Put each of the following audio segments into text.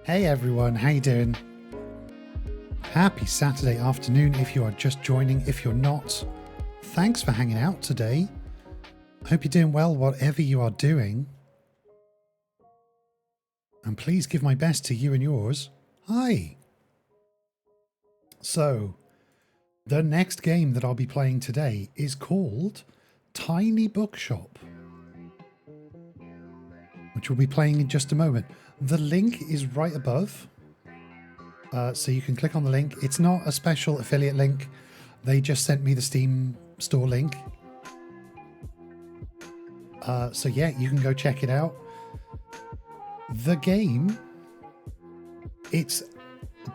Hey everyone, how you doing? Happy Saturday afternoon if you are just joining. If you're not, thanks for hanging out today. Hope you're doing well whatever you are doing. And please give my best to you and yours. Hi. So, the next game that I'll be playing today is called Tiny Bookshop, which we'll be playing in just a moment. The link is right above. So you can click on the link. It's not a special affiliate link. They just sent me the Steam store link. So yeah, you can go check it out. The game, it's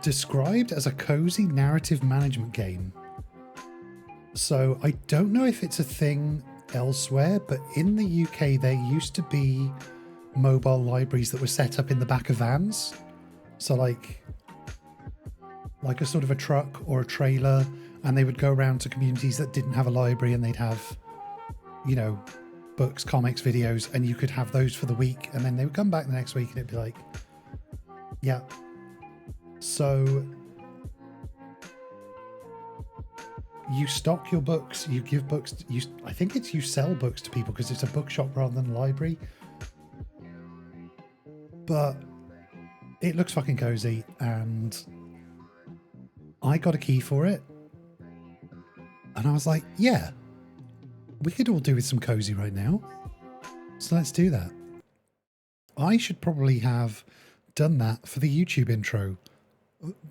described as a cozy narrative management game. So I don't know if it's a thing elsewhere, but in the UK there used to be mobile libraries that were set up in the back of vans. So like a sort of a truck or a trailer, and they would go around to communities that didn't have a library, and they'd have, you know, books, comics, videos, and you could have those for the week, and then they would come back the next week and it'd be like, yeah. So you stock your books, you give books, I think it's you sell books to people because it's a bookshop rather than a library. But it looks fucking cozy, and I got a key for it. And I was like, yeah, we could all do with some cozy right now. So let's do that. I should probably have done that for the YouTube intro.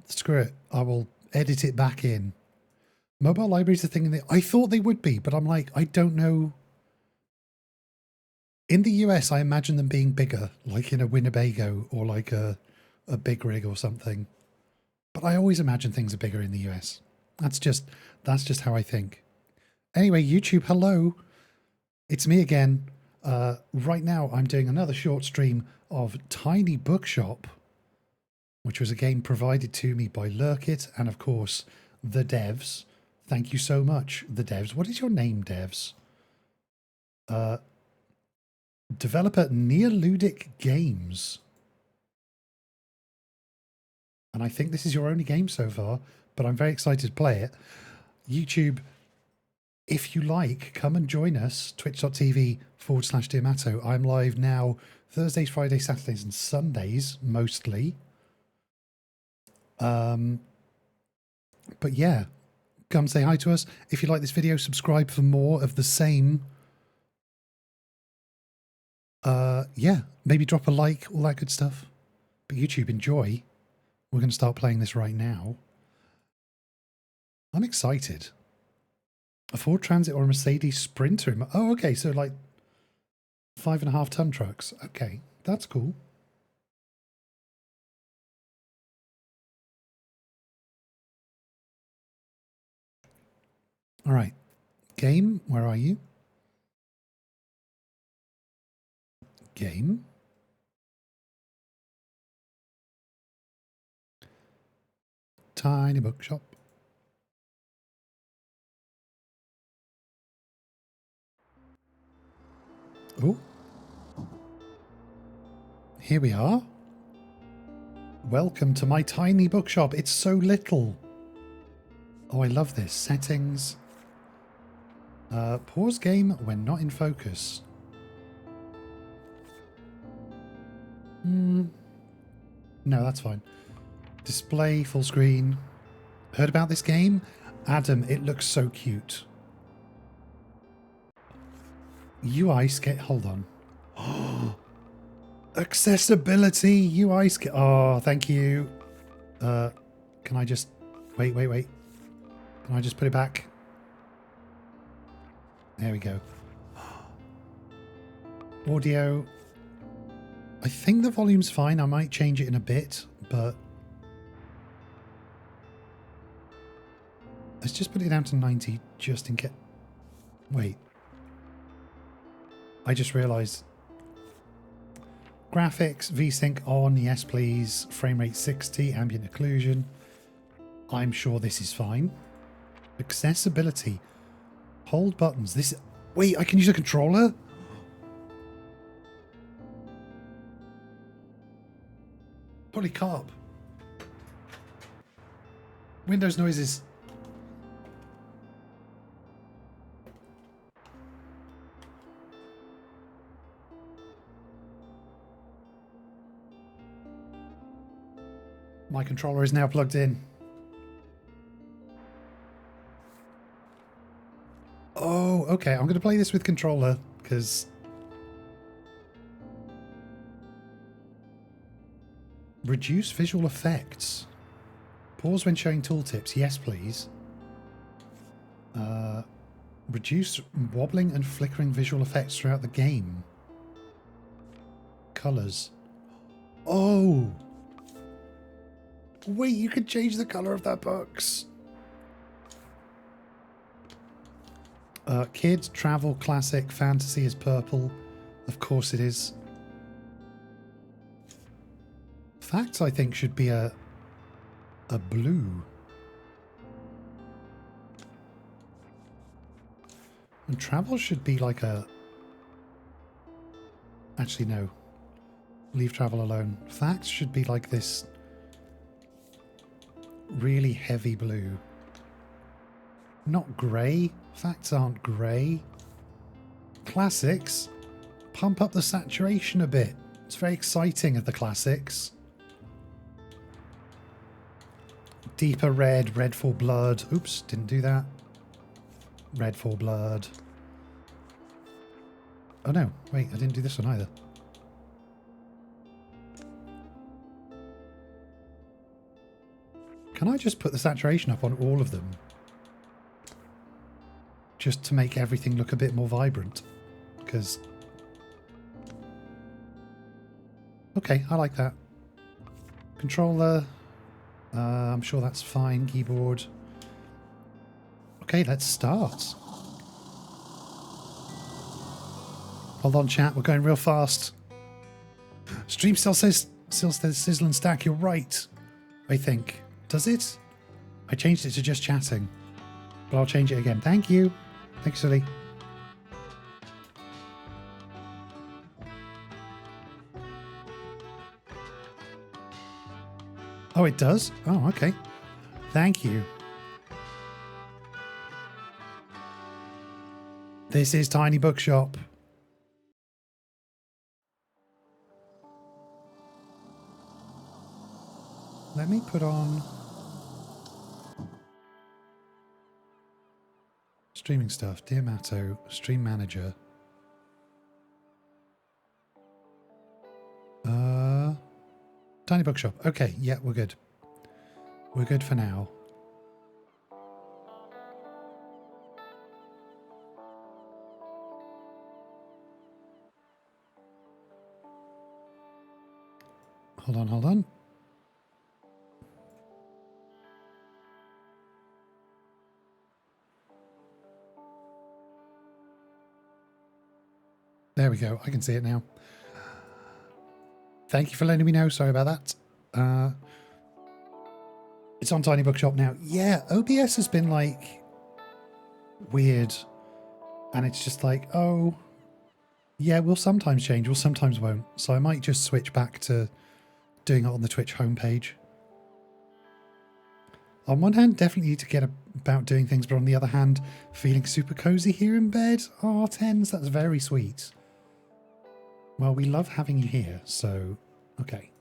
Screw it. I will edit it back in. Mobile libraries are a thing that I thought they would be, but I'm like, I don't know. In the US, I imagine them being bigger, like in a Winnebago or like a big rig or something. But I always imagine things are bigger in the US. That's just how I think. Anyway, YouTube, hello. It's me again. Right now, I'm doing another short stream of Tiny Bookshop, which was a game provided to me by Lurkit and, of course, the devs. Thank you so much, the devs. What is your name, devs? Developer Neoludic Games. And I think this is your only game so far, but I'm very excited to play it. YouTube, if you like, come and join us, twitch.tv/Diamato. I'm live now Thursdays, Fridays, Saturdays, and Sundays, mostly. But yeah, come say hi to us. If you like this video, subscribe for more of the same. Yeah, maybe drop a like, all that good stuff. But YouTube, enjoy. We're going to start playing this right now. I'm excited. A Ford Transit or a Mercedes Sprinter. Oh, okay. So like 5.5 ton trucks. Okay, that's cool. All right. Game, where are you? Game. Tiny Bookshop. Oh. Here we are. Welcome to my tiny bookshop. It's so little. Oh, I love this. Settings. Pause game when not in focus. No, that's fine. Display, full screen. Heard about this game? Adam, it looks so cute. UI skate. Hold on. Accessibility UI skate. Oh, thank you. Can I just wait? Can I just put it back? There we go. Audio. I think the volume's fine. I might change it in a bit, but let's just put it down to 90 just in case. Wait. I just realized. Graphics, VSync on, yes please. Frame rate 60, ambient occlusion. I'm sure this is fine. Accessibility. Hold buttons. This. Wait, I can use a controller? Polycarp. Windows noises. My controller is now plugged in. Oh, okay. I'm going to play this with controller because reduce visual effects. Pause when showing tooltips. Yes, please. Reduce wobbling and flickering visual effects throughout the game. Colors. Oh! Wait, you could change the color of that box. Kids, travel, classic, fantasy is purple. Of course it is. Facts, I think, should be a blue. And travel should be like a... Actually, no. Leave travel alone. Facts should be like this really heavy blue. Not grey. Facts aren't grey. Classics. Pump up the saturation a bit. It's very exciting at the classics. Deeper red. Red for blood. Oops, didn't do that. Red for blood. Oh no, wait, I didn't do this one either. Can I just put the saturation up on all of them? Just to make everything look a bit more vibrant. Because... Okay, I like that. Controller. I'm sure that's fine. Keyboard. Okay, let's start. Hold on, chat. We're going real fast. Stream still says sizzle and stack. You're right, I think. Does it? I changed it to just chatting. But I'll change it again. Thank you. Thanks, Silly. Oh, it does? Oh, okay. Thank you. This is Tiny Bookshop. Let me put on streaming stuff. Dear Matto, Stream Manager. Tiny Bookshop. Okay, yeah, we're good. We're good for now. Hold on, hold on. There we go. I can see it now. Thank you for letting me know. Sorry about that. It's on Tiny Bookshop now. Yeah, OBS has been like weird. And it's just like, oh, yeah, we'll sometimes change. We'll sometimes won't. So I might just switch back to doing it on the Twitch homepage. On one hand, definitely need to get about doing things. But on the other hand, feeling super cozy here in bed. Oh, Tens, that's very sweet. Well, we love having you here, so... Okay.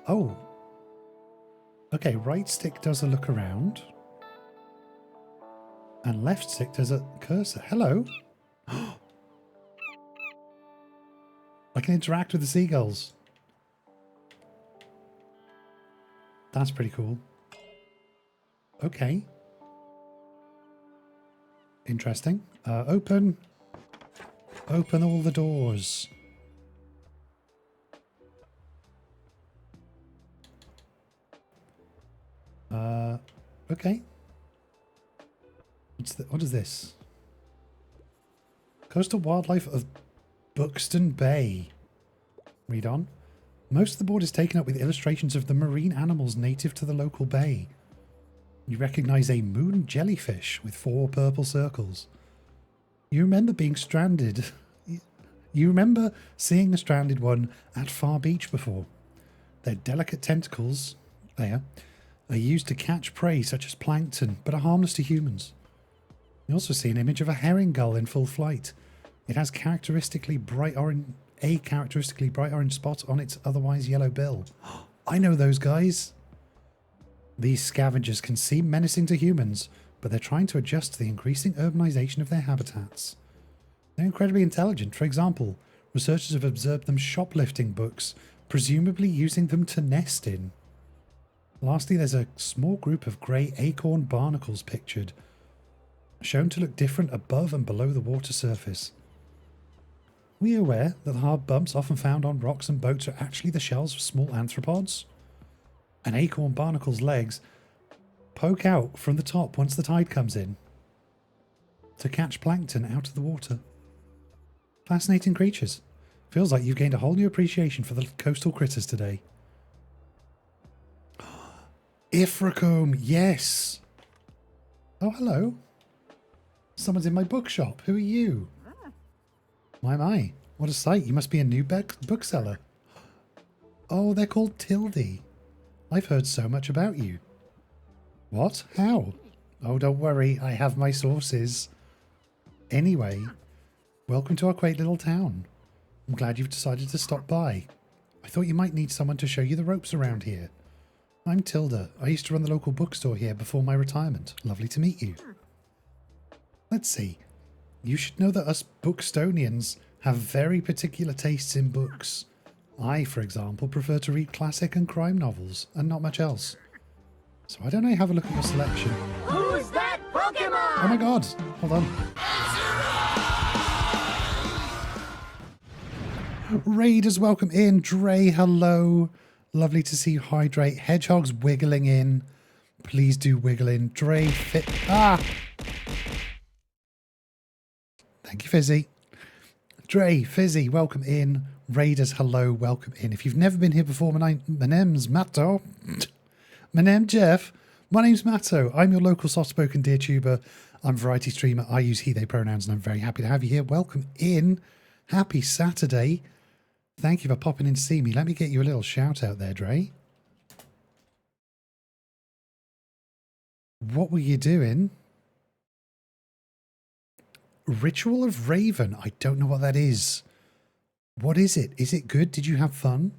Oh. Okay, right stick does a look around. And left stick does a cursor. Hello. I can interact with the seagulls. That's pretty cool. Okay. Interesting. Open... Open all the doors. Okay. What is this? Coastal wildlife of Buxton Bay. Read on. Most of the board is taken up with illustrations of the marine animals native to the local bay. You recognize a moon jellyfish with 4 purple circles. You remember being stranded. You remember seeing a stranded one at Far Beach before. Their delicate tentacles, there, are used to catch prey such as plankton, but are harmless to humans. You also see an image of a herring gull in full flight. It has a characteristically bright orange spot on its otherwise yellow bill. I know those guys. These scavengers can seem menacing to humans, but they're trying to adjust to the increasing urbanization of their habitats. They're incredibly intelligent. For example, researchers have observed them shoplifting books, presumably using them to nest in. Lastly, there's a small group of grey acorn barnacles pictured, shown to look different above and below the water surface. Were you aware that the hard bumps often found on rocks and boats are actually the shells of small arthropods? An acorn barnacle's legs poke out from the top once the tide comes in to catch plankton out of the water. Fascinating creatures. Feels like you've gained a whole new appreciation for the coastal critters today. Ifracombe, yes. Oh, hello. Someone's in my bookshop. Who are you? My. What a sight. You must be a new bookseller. Oh, they're called Tildy. I've heard so much about you. What? How? Oh, don't worry. I have my sources. Anyway, welcome to our quaint little town. I'm glad you've decided to stop by. I thought you might need someone to show you the ropes around here. I'm Tilda. I used to run the local bookstore here before my retirement. Lovely to meet you. Let's see. You should know that us Bookstonians have very particular tastes in books. I, for example, prefer to read classic and crime novels and not much else. So why don't I have a look at your selection? Who's that Pokemon? Oh my god. Hold on. Raiders, welcome in. Dre, hello. Lovely to see you hydrate. Hedgehog's wiggling in. Please do wiggle in. Dre, fit. Ah! Thank you, Fizzy. Dre, Fizzy, welcome in. Raiders, hello, welcome in. If you've never been here before, my name's Matto. My name's Jeff. My name's Matto. I'm your local soft-spoken deer tuber. I'm a variety streamer. I use he, they pronouns, and I'm very happy to have you here. Welcome in. Happy Saturday. Thank you for popping in to see me. Let me get you a little shout out there, Dre. What were you doing? Ritual of Raven. I don't know what that is. What is it? Is it good? Did you have fun?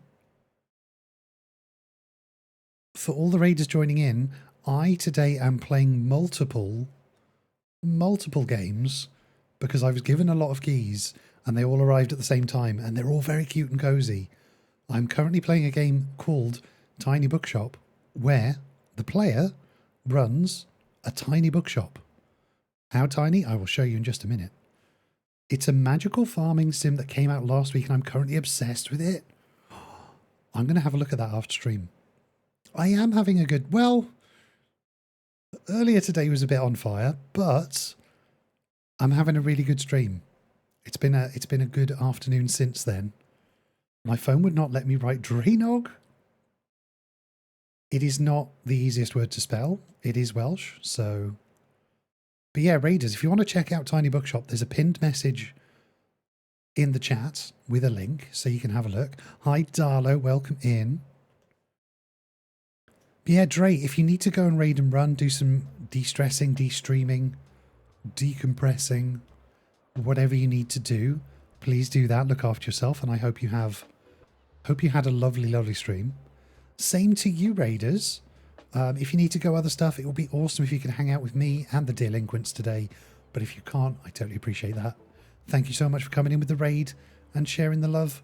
For all the raiders joining in, I today am playing multiple games because I was given a lot of keys and they all arrived at the same time and they're all very cute and cozy. I'm currently playing a game called Tiny Bookshop where the player runs a tiny bookshop. How tiny? I will show you in just a minute. It's a magical farming sim that came out last week and I'm currently obsessed with it. I'm going to have a look at that after stream. I am having a good... Well, earlier today was a bit on fire, but I'm having a really good stream. It's been a good afternoon since then. My phone would not let me write Dreenog. It is not the easiest word to spell. It is Welsh, so... But yeah, Raiders, if you want to check out Tiny Bookshop, there's a pinned message in the chat with a link, so you can have a look. Hi, Darlo, welcome in. But yeah, Dre, if you need to go and raid and run, do some de-stressing, de-streaming, decompressing, whatever you need to do, please do that. Look after yourself, and I hope you had a lovely, lovely stream. Same to you, Raiders. If you need to go other stuff, it will be awesome if you can hang out with me and the delinquents today. But if you can't, I totally appreciate that. Thank you so much for coming in with the raid and sharing the love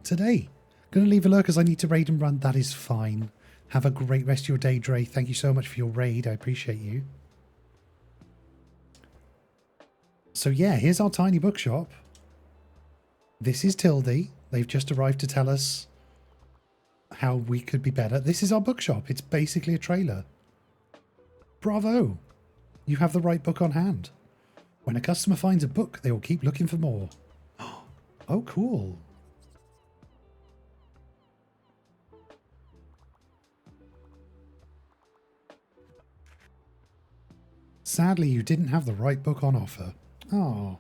today. Going to leave a lurk as I need to raid and run. That is fine. Have a great rest of your day, Dre. Thank you so much for your raid. I appreciate you. So yeah, here's our tiny bookshop. This is Tildy. They've just arrived to tell us how we could be better. This is our bookshop. It's basically a trailer. Bravo. You have the right book on hand. When a customer finds a book, they will keep looking for more. Oh, cool. Sadly, you didn't have the right book on offer. Oh.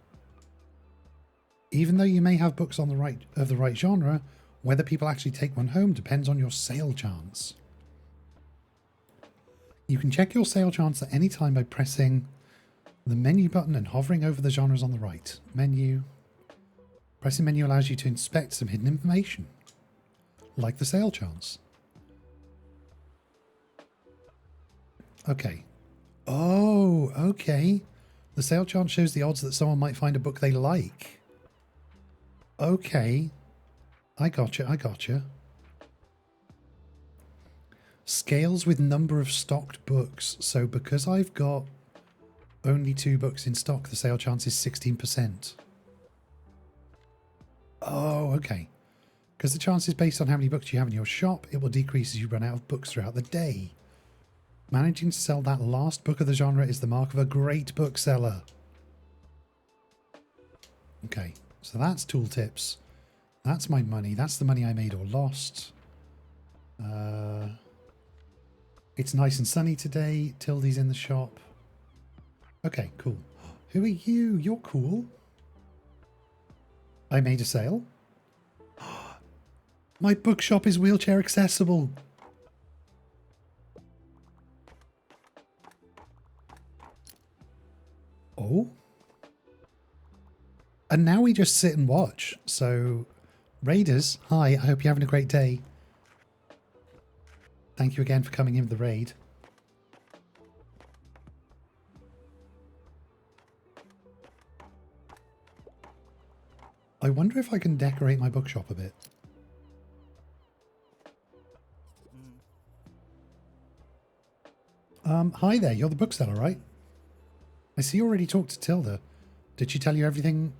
Even though you may have books on the right genre, Whether people actually take one home depends on your sale chance. You can check your sale chance at any time by pressing the menu button and hovering over the genres on the right. Menu. Pressing menu allows you to inspect some hidden information, like the sale chance. Okay. Oh, okay. The sale chance shows the odds that someone might find a book they like. Okay. I gotcha. Scales with number of stocked books. So because I've got only 2 books in stock, the sale chance is 16%. Oh, okay. Because the chance is based on how many books you have in your shop, it will decrease as you run out of books throughout the day. Managing to sell that last book of the genre is the mark of a great bookseller. Okay, so that's tooltips. That's my money. That's the money I made or lost. It's nice and sunny today. Tildy's in the shop. Okay, cool. Who are you? You're cool. I made a sale. My bookshop is wheelchair accessible. Oh. And now we just sit and watch. So, raiders, hi, I hope you're having a great day. Thank you again for coming in with the raid. I wonder if I can decorate my bookshop a bit. Hi there, you're the bookseller, right? I see you already talked to Tilda. Did she tell you everything?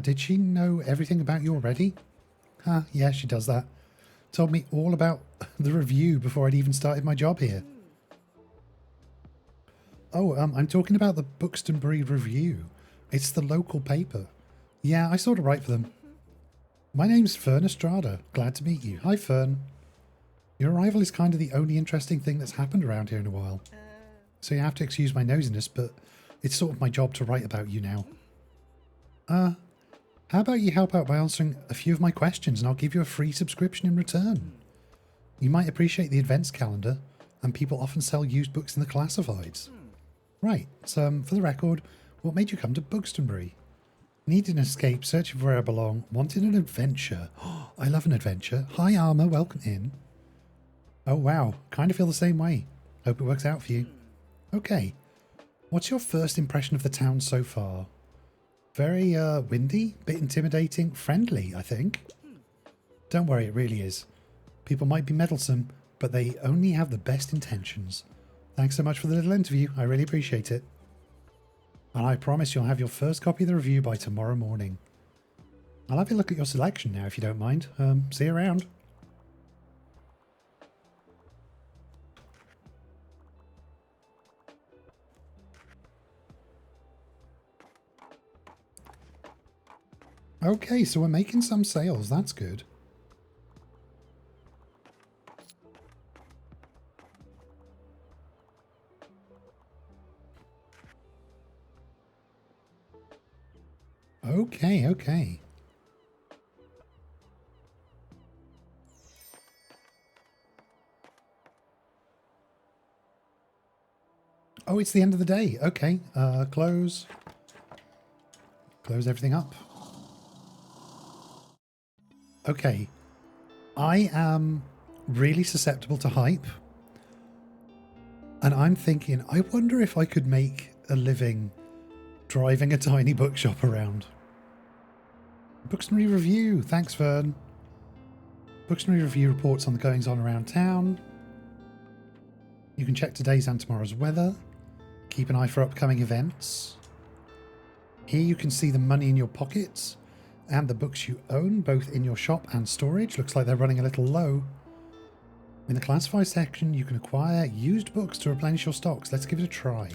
Did she know everything about you already? Huh, yeah, she does that. Told me all about the review before I'd even started my job here. Oh, I'm talking about the Buxtonbury Review. It's the local paper. Yeah, I sort of write for them. My name's Fern Estrada. Glad to meet you. Hi, Fern. Your arrival is kind of the only interesting thing that's happened around here in a while. So you have to excuse my nosiness, but it's sort of my job to write about you now. How about you help out by answering a few of my questions and I'll give you a free subscription in return. You might appreciate the events calendar, and people often sell used books in the classifieds. Right, so for the record, what made you come to Buxtonbury? Needed an escape, searching for where I belong, wanted an adventure. Oh, I love an adventure. Hi Armour, welcome in. Oh wow, kind of feel the same way. Hope it works out for you. Okay, what's your first impression of the town so far? Very windy, bit intimidating, friendly, I think. Don't worry, it really is. People might be meddlesome, but they only have the best intentions. Thanks so much for the little interview, I really appreciate it. And I promise you'll have your first copy of the review by tomorrow morning. I'll have a look at your selection now if you don't mind. See you around. Okay, so we're making some sales. That's good. Okay. Oh, it's the end of the day. Okay, close. Close everything up. Okay, I am really susceptible to hype. And I'm thinking, I wonder if I could make a living driving a tiny bookshop around. Buxtonbury Review. Thanks, Fern. Buxtonbury Review reports on the goings-on around town. You can check today's and tomorrow's weather. Keep an eye for upcoming events. Here you can see the money in your pockets and the books you own, both in your shop and storage. Looks like they're running a little low. In the classify section, you can acquire used books to replenish your stocks. Let's give it a try.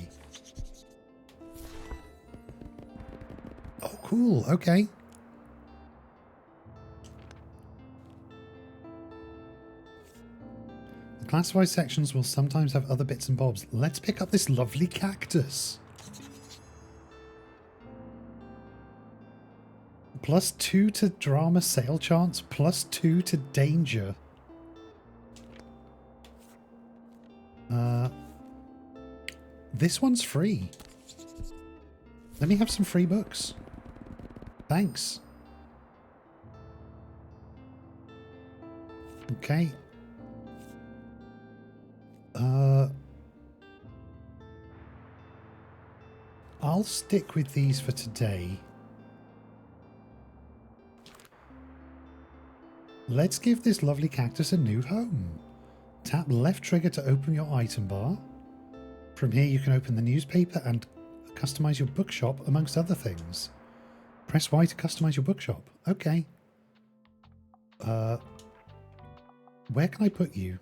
Oh, cool. Okay. The classify sections will sometimes have other bits and bobs. Let's pick up this lovely cactus. +2 to drama sale chance, +2 to danger. This one's free. Let me have some free books. Thanks. Okay. I'll stick with these for today. Let's give this lovely cactus a new home. Tap left trigger to open your item bar. From here you can open the newspaper and customize your bookshop amongst other things. Press Y to customize your bookshop. Okay. Where can I put you?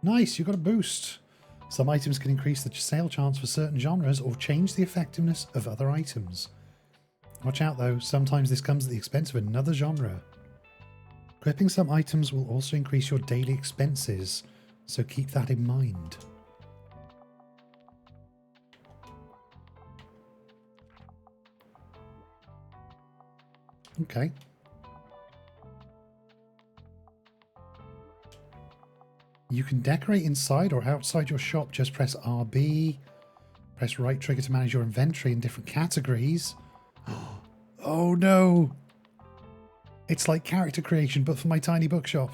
Nice, you got a boost. Some items can increase the sale chance for certain genres or change the effectiveness of other items. Watch out though, sometimes this comes at the expense of another genre. Equipping some items will also increase your daily expenses, so keep that in mind. Okay. You can decorate inside or outside your shop. Just press RB. Press right trigger to manage your inventory in different categories. Oh no! It's like character creation, but for my tiny bookshop.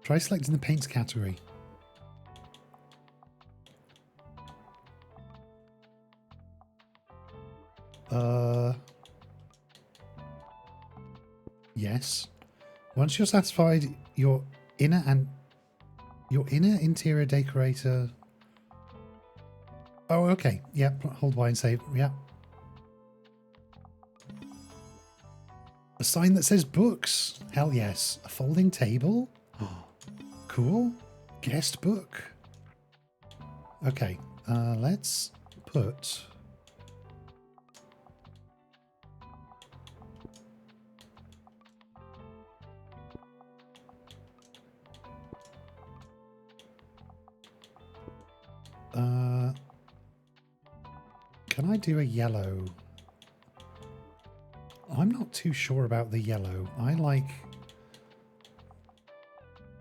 Try selecting the paints category. Yes. Once you're satisfied, your inner interior decorator. Oh, okay. Yep. Hold Y and save. Yep. A sign that says books. Hell yes. A folding table. Cool. Guest book. Okay. Let's put. Can I do a yellow? I'm not too sure about the yellow. I like...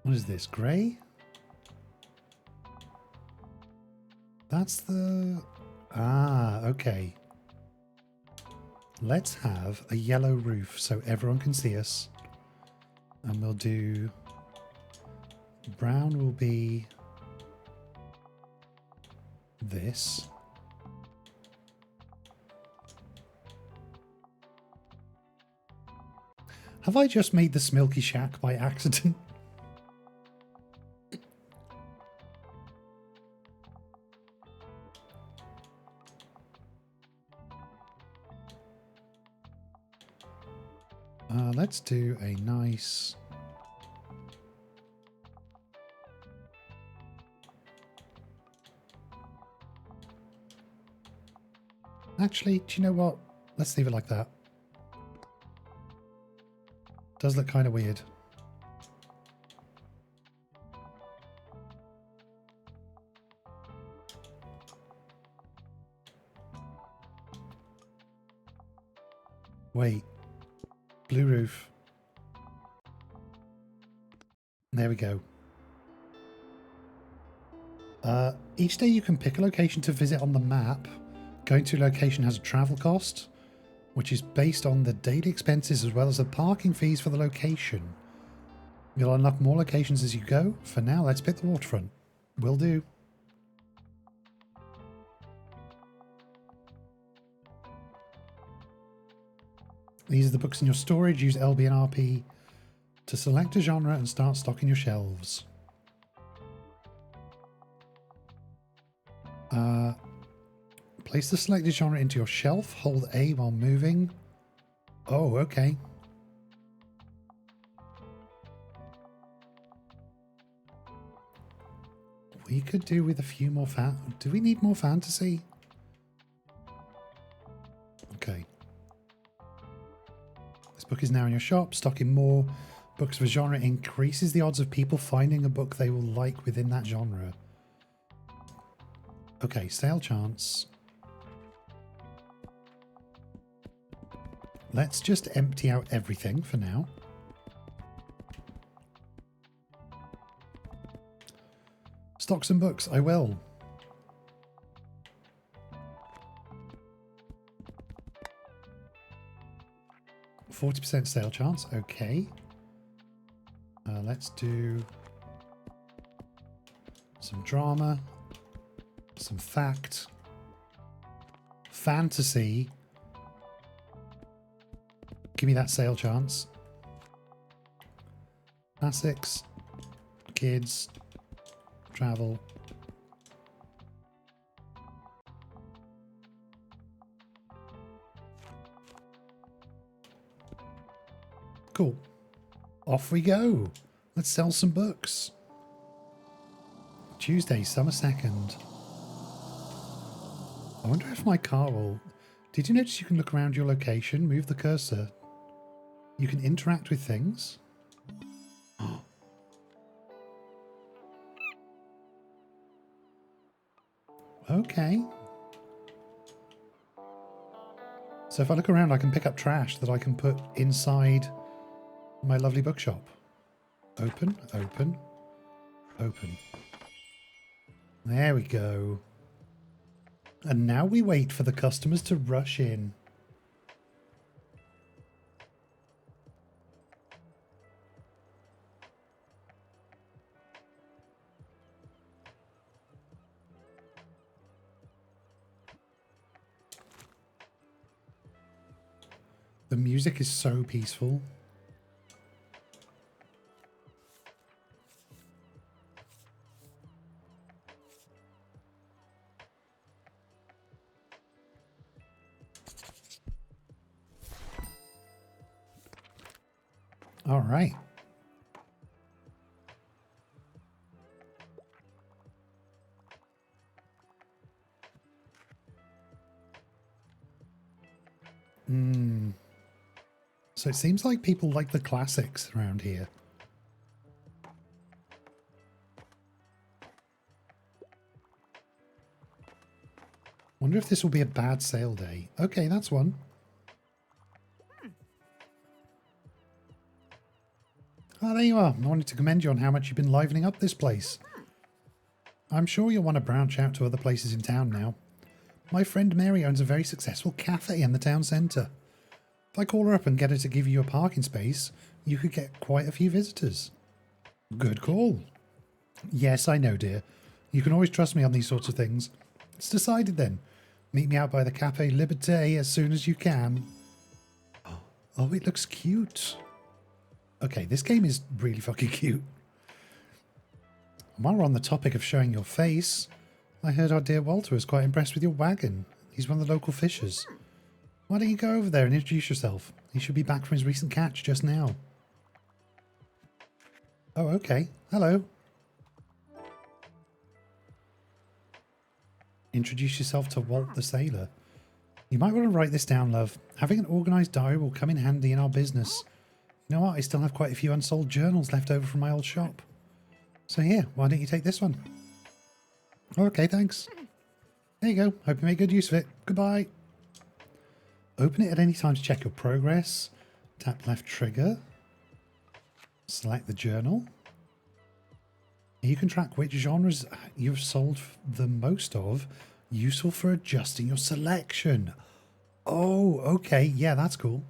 What is this? Grey? That's the... Ah, okay. Let's have a yellow roof so everyone can see us. And we'll do... Brown will be... this. Have I just made the Smilky Shack by accident? Let's do a nice... Actually, do you know what? Let's leave it like that. Does look kind of weird. Wait. Blue roof. There we go. Each day you can pick a location to visit on the map. Going to a location has a travel cost, which is based on the daily expenses as well as the parking fees for the location. You'll unlock more locations as you go. For now, let's pick the waterfront. Will do. These are the books in your storage. Use LB and RP to select a genre and start stocking your shelves. Place the selected genre into your shelf. Hold A while moving. Oh, okay. We could do with a few more do we need more fantasy? Okay. This book is now in your shop. Stocking more books of a genre increases the odds of people finding a book they will like within that genre. Okay, sale chance. let's just empty out everything for now. Stock some books, I will. %40 sale chance, okay. Let's do some drama, some fact, fantasy. Give me that sale chance. Classics, kids, travel. Cool. Off we go. Let's sell some books. Tuesday, summer 2nd. I wonder if my car will... Did you notice you can look around your location, move the cursor? You can interact with things. Okay. So if I look around, I can pick up trash that I can put inside my lovely bookshop. Open, open, open. There we go. And now we wait for the customers to rush in. The music is so peaceful. All right. So it seems like people like the classics around here. Wonder if this will be a bad sale day. Okay, that's one. Ah, there you are. I wanted to commend you on how much you've been livening up this place. I'm sure you'll want to branch out to other places in town now. My friend Mary owns a very successful cafe in the town centre. If I call her up and get her to give you a parking space, you could get quite a few visitors. Good call. Yes, I know, dear. You can always trust me on these sorts of things. It's decided then. Meet me out by the Café Liberté as soon as you can. Oh, it looks cute. Okay, this game is really fucking cute. And while we're on the topic of showing your face, I heard our dear Walter was quite impressed with your wagon. He's one of the local fishers. Why don't you go over there and introduce yourself? He should be back from his recent catch just now. Oh, okay. Hello. Introduce yourself to Walt the Sailor. You might want to write this down, love. Having an organised diary will come in handy in our business. You know what? I still have quite a few unsold journals left over from my old shop. So here, why don't you take this one? Okay, thanks. There you go. Hope you make good use of it. Goodbye. Open it at any time to check your progress. Tap left trigger. Select the journal. You can track which genres you've sold the most of. Useful for adjusting your selection. Oh, okay. Yeah, that's cool.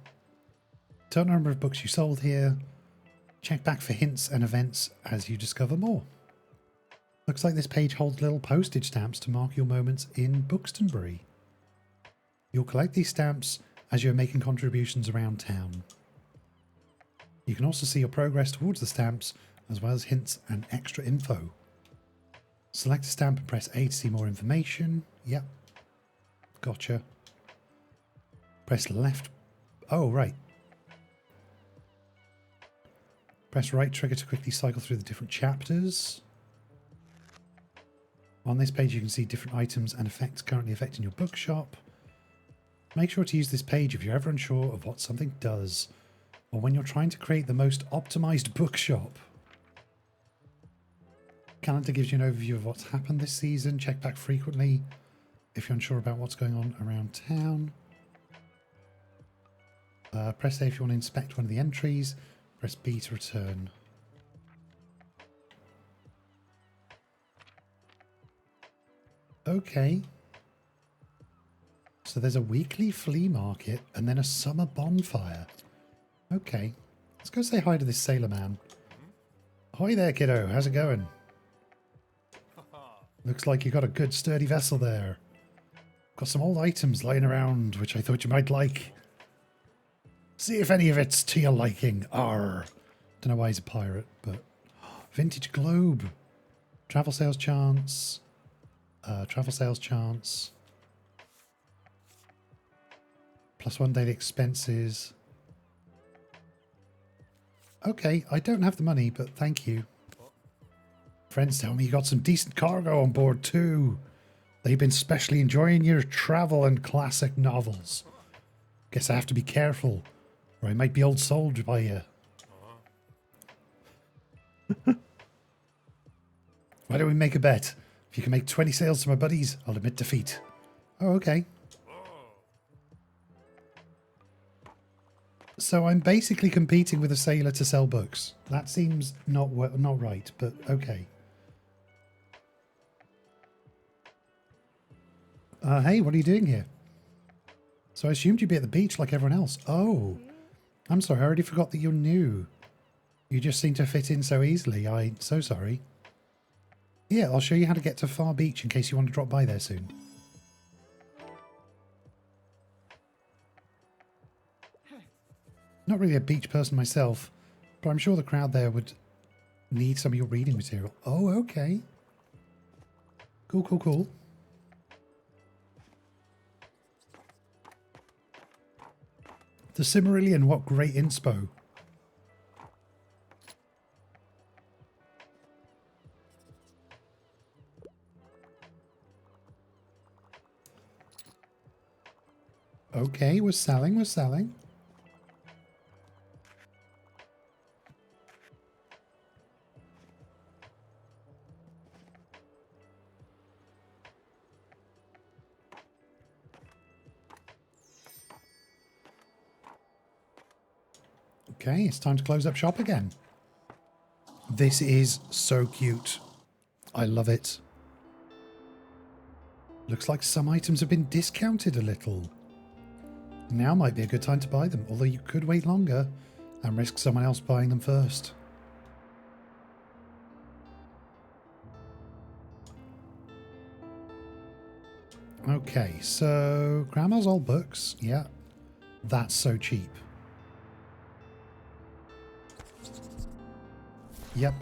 Total number of books you sold here. Check back for hints and events as you discover more. Looks like this page holds little postage stamps to mark your moments in Buxtonbury. You'll collect these stamps as you're making contributions around town. You can also see your progress towards the stamps, as well as hints and extra info. Select a stamp and press A to see more information. Yep. Gotcha. Press left. Oh, right. Press right trigger to quickly cycle through the different chapters. On this page you can see different items and effects currently affecting your bookshop. Make sure to use this page if you're ever unsure of what something does, or when you're trying to create the most optimized bookshop. Calendar gives you an overview of what's happened this season. Check back frequently if you're unsure about what's going on around town. Press A if you want to inspect one of the entries. Press B to return. Okay. So there's a weekly flea market and then a summer bonfire. Okay. Let's go say hi to this sailor man. Hi there, kiddo. How's it going? Looks like you got a good sturdy vessel there. Got some old items lying around, which I thought you might like. See if any of it's to your liking. Arr. Don't know why he's a pirate, but... Vintage globe. Travel sales chance. Travel sales chance. +1 daily expenses. Okay, I don't have the money, but thank you. Friends tell me you got some decent cargo on board too. They've been specially enjoying your travel and classic novels. Guess I have to be careful, or I might be old sold by you. Why don't we make a bet? If you can make 20 sales to my buddies, I'll admit defeat. Oh, okay. So I'm basically competing with a sailor to sell books. That seems not right, but okay. Hey, what are you doing here? So I assumed you'd be at the beach like everyone else. Oh, I'm sorry. I already forgot that you're new. You just seem to fit in so easily. I'm so sorry. Yeah, I'll show you how to get to Far Beach in case you want to drop by there soon. Not really a beach person myself, but I'm sure the crowd there would need some of your reading material. Oh, okay. Cool, cool, cool. The Cimmerillion, what great inspo. Okay, we're selling, we're selling. Okay, it's time to close up shop again. This is so cute. I love it. Looks like some items have been discounted a little. Now might be a good time to buy them, although you could wait longer and risk someone else buying them first. Okay, so Grandma's old books. Yeah, that's so cheap. Yep.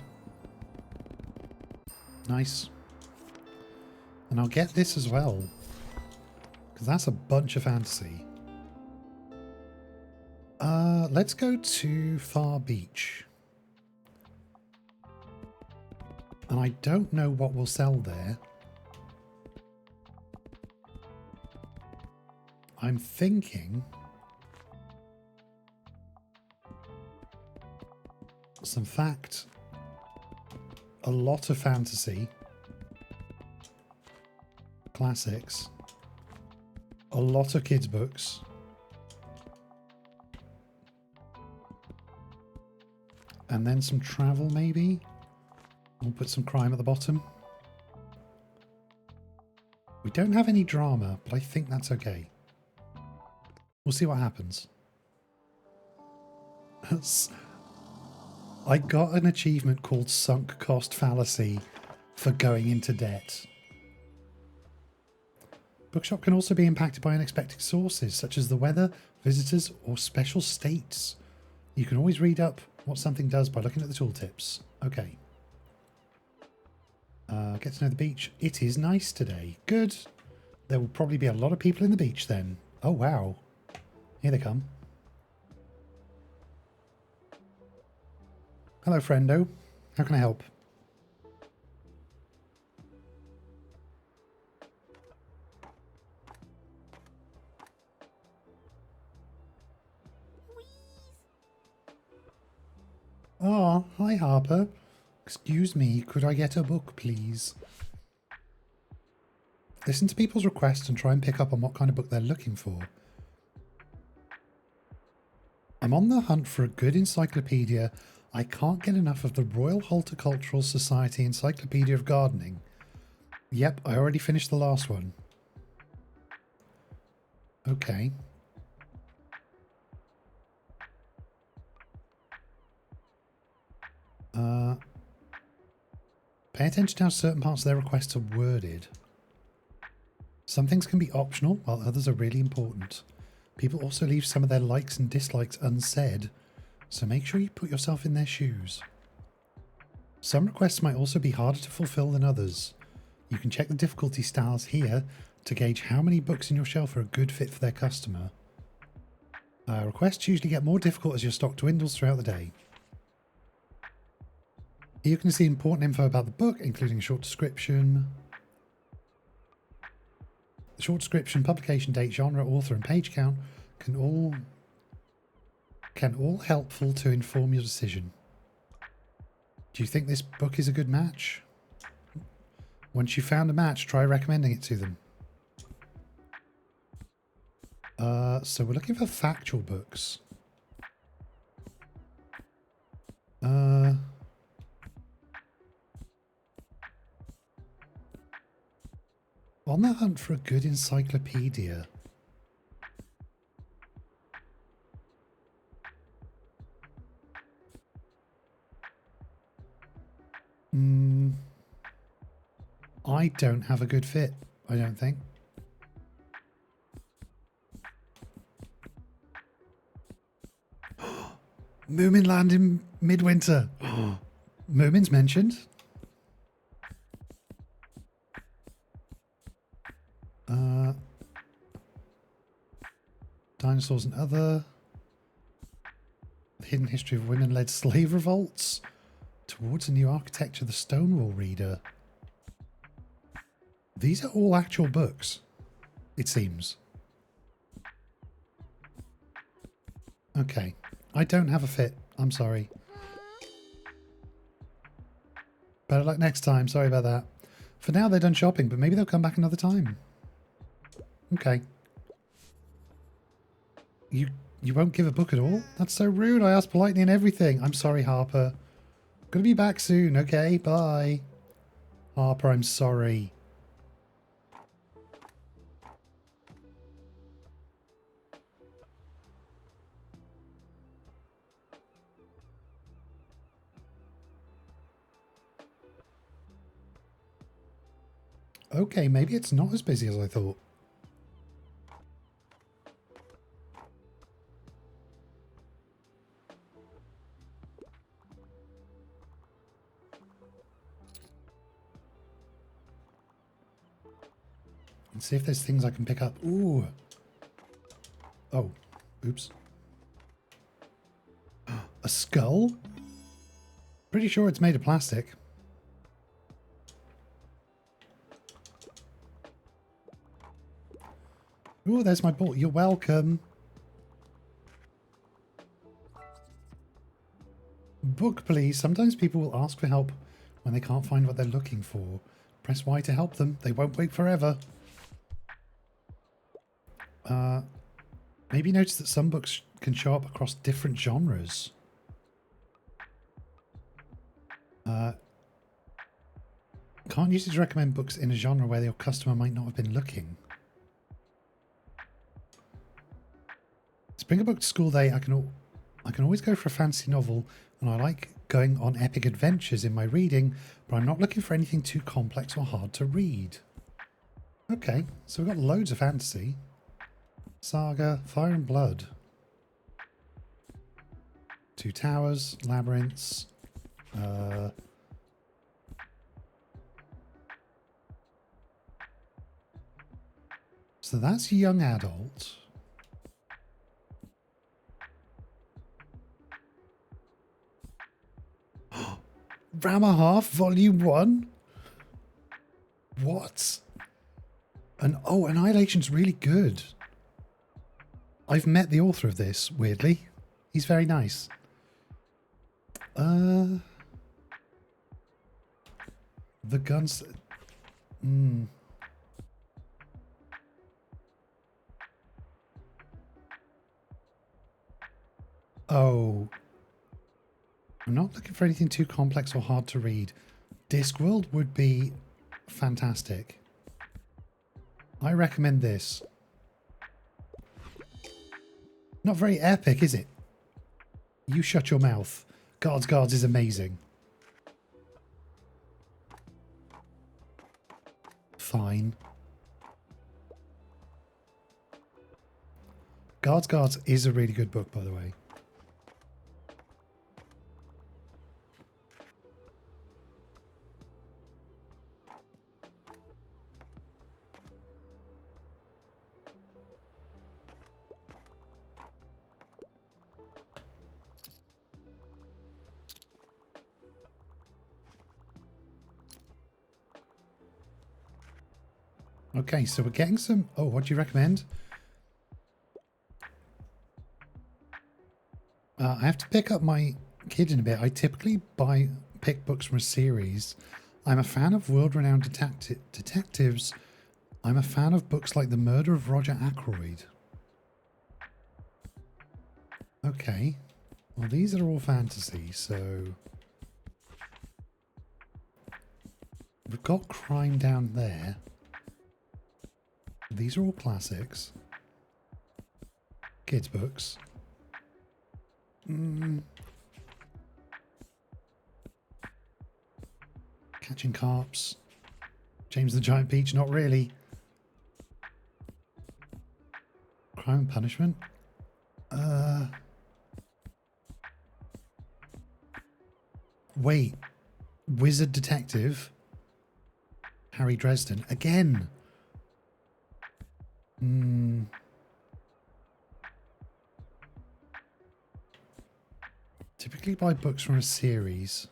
Nice. And I'll get this as well, because that's a bunch of fantasy. Let's go to Far Beach. And I don't know what we'll sell there. I'm thinking some fact, a lot of fantasy, classics, a lot of kids' books, and then some travel maybe. We'll put some crime at the bottom. We don't have any drama, but I think that's okay. We'll see what happens. I got an achievement called Sunk Cost Fallacy for going into debt. Bookshop can also be impacted by unexpected sources, such as the weather, visitors, or special states. You can always read up what something does by looking at the tooltips. Okay. Get to know the beach. It is nice today. Good. There will probably be a lot of people in the beach then. Oh, wow. Here they come. Hello, friendo. How can I help? Oh, hi, Harper. Excuse me, could I get a book, please? Listen to people's requests and try and pick up on what kind of book they're looking for. I'm on the hunt for a good encyclopedia. I can't get enough of the Royal Horticultural Society Encyclopedia of Gardening. Yep, I already finished the last one. Okay. Pay attention to how certain parts of their requests are worded. Some things can be optional, while others are really important. People also leave some of their likes and dislikes unsaid, so make sure you put yourself in their shoes. Some requests might also be harder to fulfill than others. You can check the difficulty styles here to gauge how many books in your shelf are a good fit for their customer. Requests usually get more difficult as your stock dwindles throughout the day. Here you can see important info about the book, including a short description. The short description, publication date, genre, author, and page count can all helpful to inform your decision. Do you think this book is a good match? Once you've found a match, try recommending it to them. So we're looking for factual books. On the hunt for a good encyclopedia. I don't have a good fit, I don't think. Moomin Land in Midwinter. Moomin's mentioned. Dinosaurs and Other. The Hidden History of Women-Led Slave Revolts. Towards a New Architecture, the Stonewall Reader. These are all actual books, it seems. Okay. I don't have a fit. I'm sorry. Better luck next time. Sorry about that. For now, they're done shopping, but maybe they'll come back another time. Okay. You won't give a book at all? That's so rude. I asked politely and everything. I'm sorry, Harper. Gonna be back soon. Okay, bye. Harper, I'm sorry. Okay, maybe it's not as busy as I thought. Let's see if there's things I can pick up. Ooh. Oh, oops. A skull? Pretty sure it's made of plastic. Ooh, there's my ball. You're welcome. Book, please. Sometimes people will ask for help when they can't find what they're looking for. Press Y to help them. They won't wait forever. Maybe notice that some books can show up across different genres. Can't use it to recommend books in a genre where your customer might not have been looking. To bring a book to school day, I can always go for a fantasy novel, and I like going on epic adventures in my reading, but I'm not looking for anything too complex or hard to read. Okay, so we've got loads of fantasy. Saga, Fire and Blood. Two Towers, Labyrinths. So that's young adult. Ramahalf, Volume 1? What? Annihilation's really good. I've met the author of this, weirdly. He's very nice. The guns... Oh. I'm not looking for anything too complex or hard to read. Discworld would be fantastic. I recommend this. Not very epic, is it? You shut your mouth. Guards is amazing. Fine. Guards is a really good book, by the way. Okay, so we're getting some... Oh, what do you recommend? I have to pick up my kid in a bit. I typically pick books from a series. I'm a fan of world-renowned detectives. I'm a fan of books like The Murder of Roger Ackroyd. Okay. Well, these are all fantasy, so... We've got crime down there. These are all classics. Kids' books. Catching Carps. James the Giant Peach, not really. Crime and Punishment. Wait. Wizard Detective. Harry Dresden. Again. Typically buy books from a series.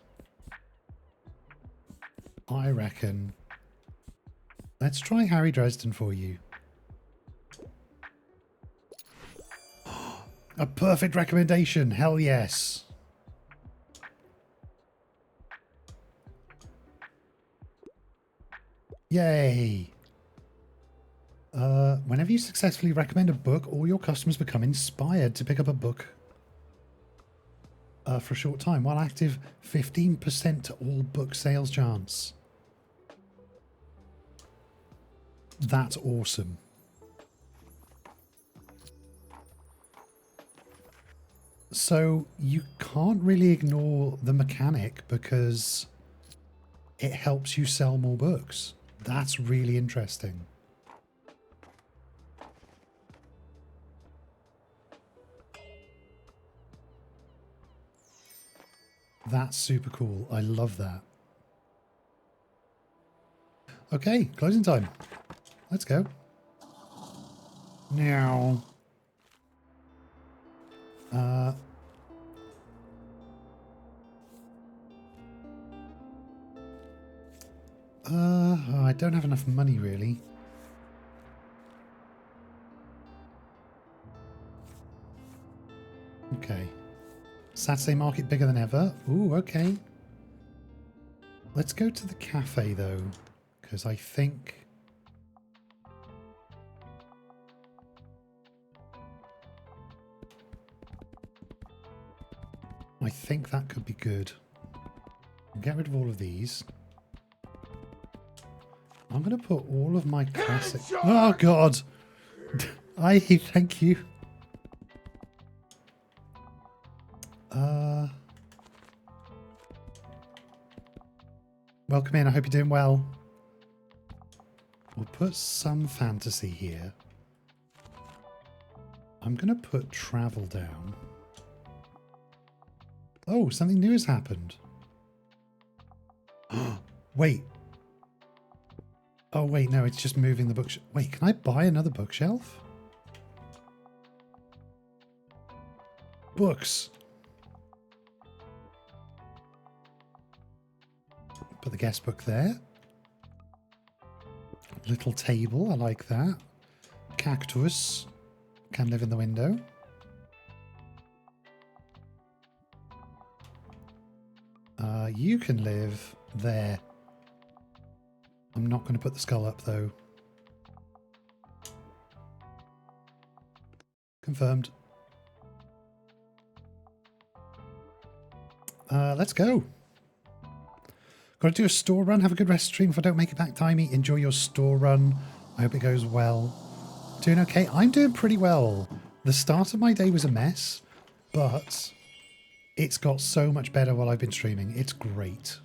I reckon. Let's try Harry Dresden for you. A perfect recommendation. Hell yes. Yay. Whenever you successfully recommend a book, all your customers become inspired to pick up a book for a short time. While active, 15% to all book sales chance. That's awesome. So you can't really ignore the mechanic because it helps you sell more books. That's really interesting. That's super cool. I love that. Okay, closing time. Let's go. Now. I don't have enough money, really. Okay. Saturday market bigger than ever. Ooh, okay. Let's go to the cafe, though, because I think... that could be good. I'll get rid of all of these. I'm going to put all of my classic... Oh, God! Thank you. Welcome in. I hope you're doing well. We'll put some fantasy here. I'm going to put travel down. Oh, something new has happened. Wait. Oh, wait, no, it's just moving the bookshelf. Wait, can I buy another bookshelf? Books. Put the guest book there. Little table, I like that. Cactus. Can live in the window. You can live there. I'm not going to put the skull up, though. Confirmed. Let's go. Got to do a store run. Have a good rest stream. If I don't make it back timey, enjoy your store run. I hope it goes well. Doing okay? I'm doing pretty well. The start of my day was a mess, but it's got so much better while I've been streaming. It's great.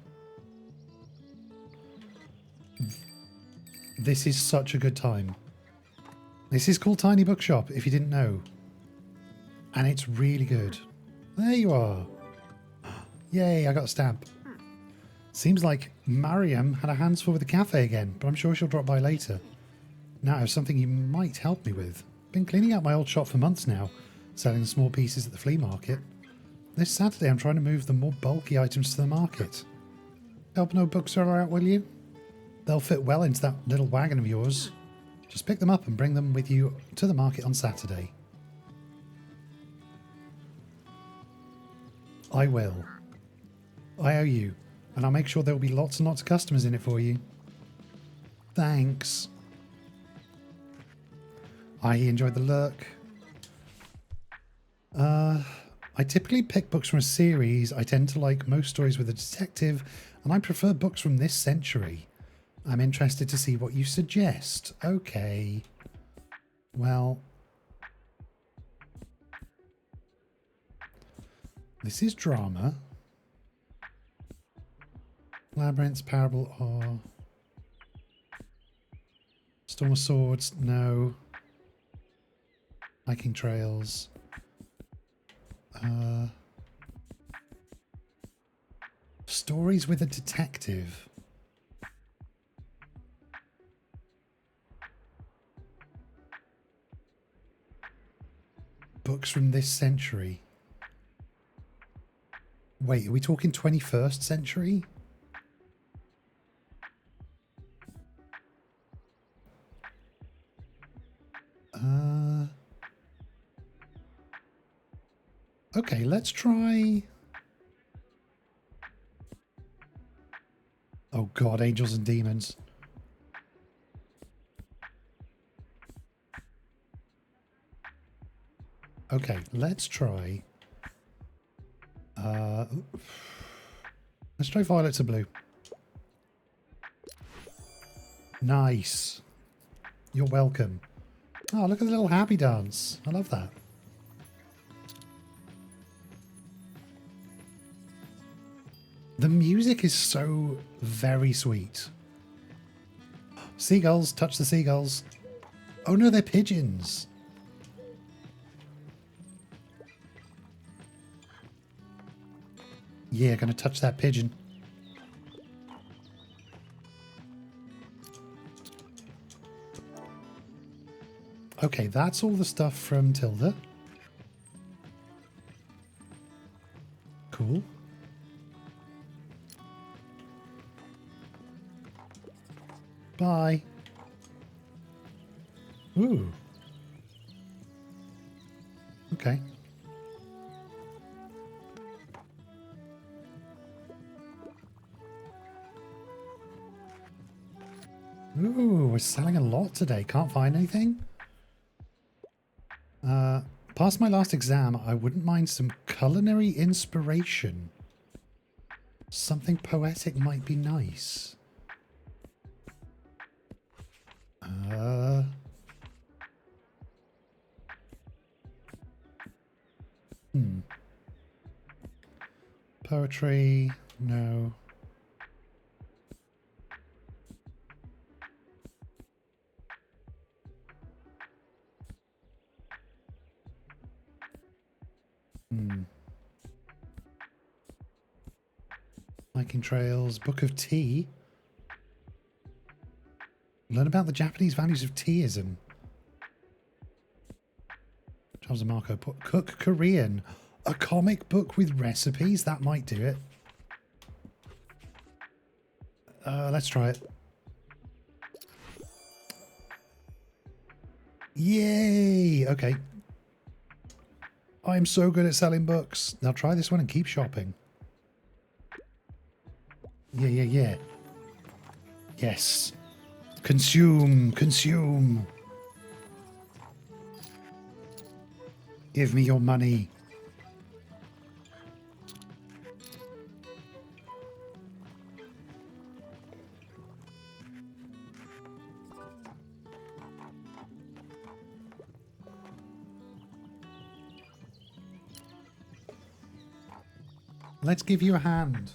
This is such a good time. This is called Tiny Bookshop, if you didn't know. And it's really good. There you are. Yay, I got a stamp. Seems like Mariam had her hands full with the cafe again, but I'm sure she'll drop by later. Now I have something you might help me with. Been cleaning out my old shop for months now, selling small pieces at the flea market. This Saturday I'm trying to move the more bulky items to the market. Help no bookseller out, will you? They'll fit well into that little wagon of yours. Just pick them up and bring them with you to the market on Saturday. I will. I owe you, and I'll make sure there will be lots and lots of customers in it for you. Thanks. I enjoyed the lurk. I typically pick books from a series. I tend to like most stories with a detective, and I prefer books from this century. I'm interested to see what you suggest. Okay. Well, this is drama. Labyrinths, Parable, or Storm of Swords, no. Hiking Trails. Stories with a detective. Books from this century. Wait, are we talking 21st century? Okay, let's try... Oh god, Angels and Demons. Okay, let's try... let's try Violets are Blue. Nice. You're welcome. Oh, look at the little happy dance. I love that. The music is so very sweet. Seagulls, touch the seagulls. Oh no, they're pigeons. Yeah, gonna touch that pigeon. Okay, that's all the stuff from Tilda. Cool. Bye. Ooh. Okay. Ooh, we're selling a lot today. Can't find anything? Past my last exam, I wouldn't mind some culinary inspiration. Something poetic might be nice. Poetry, no. Hiking trails, Book of Tea. Learn about the Japanese values of teaism. Charles and Marco put Cook Korean. A comic book with recipes? That might do it. Let's try it. Yay! Okay. I'm so good at selling books. Now try this one and keep shopping. Yeah. Yes. Consume. Give me your money. Let's give you a hand.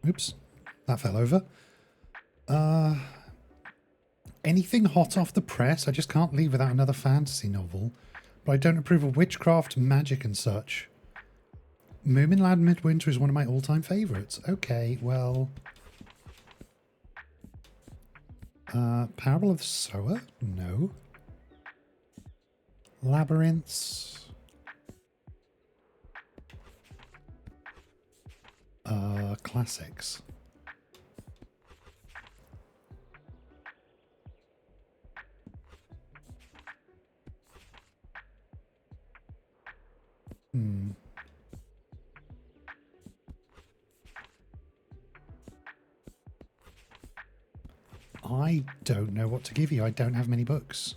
Oops, that fell over. Anything hot off the press? I just can't leave without another fantasy novel. But I don't approve of witchcraft, magic and such. Moominland Midwinter is one of my all-time favourites. Okay, well... Parable of the Sower? No. Labyrinths? Classics. I don't know what to give you. I don't have many books.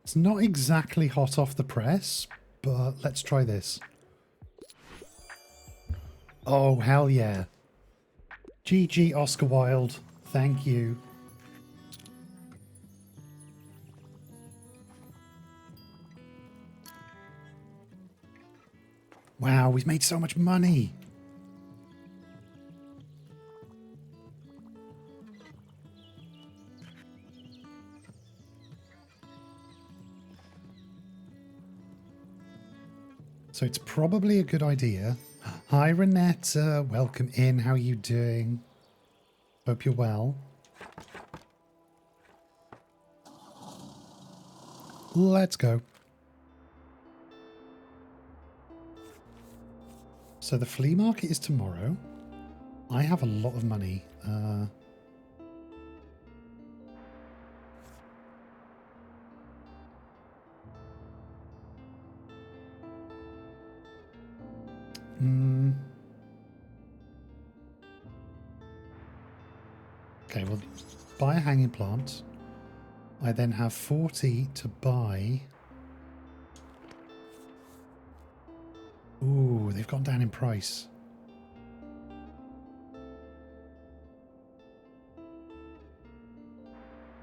It's not exactly hot off the press, but let's try this. Oh, hell yeah. GG Oscar Wilde. Thank you. Wow, we've made so much money. So it's probably a good idea. Hi, Renetta. Welcome in. How are you doing? Hope you're well. Let's go. So the flea market is tomorrow. I have a lot of money. Okay, well, buy a hanging plant. I then have 40 to buy. Ooh, they've gone down in price.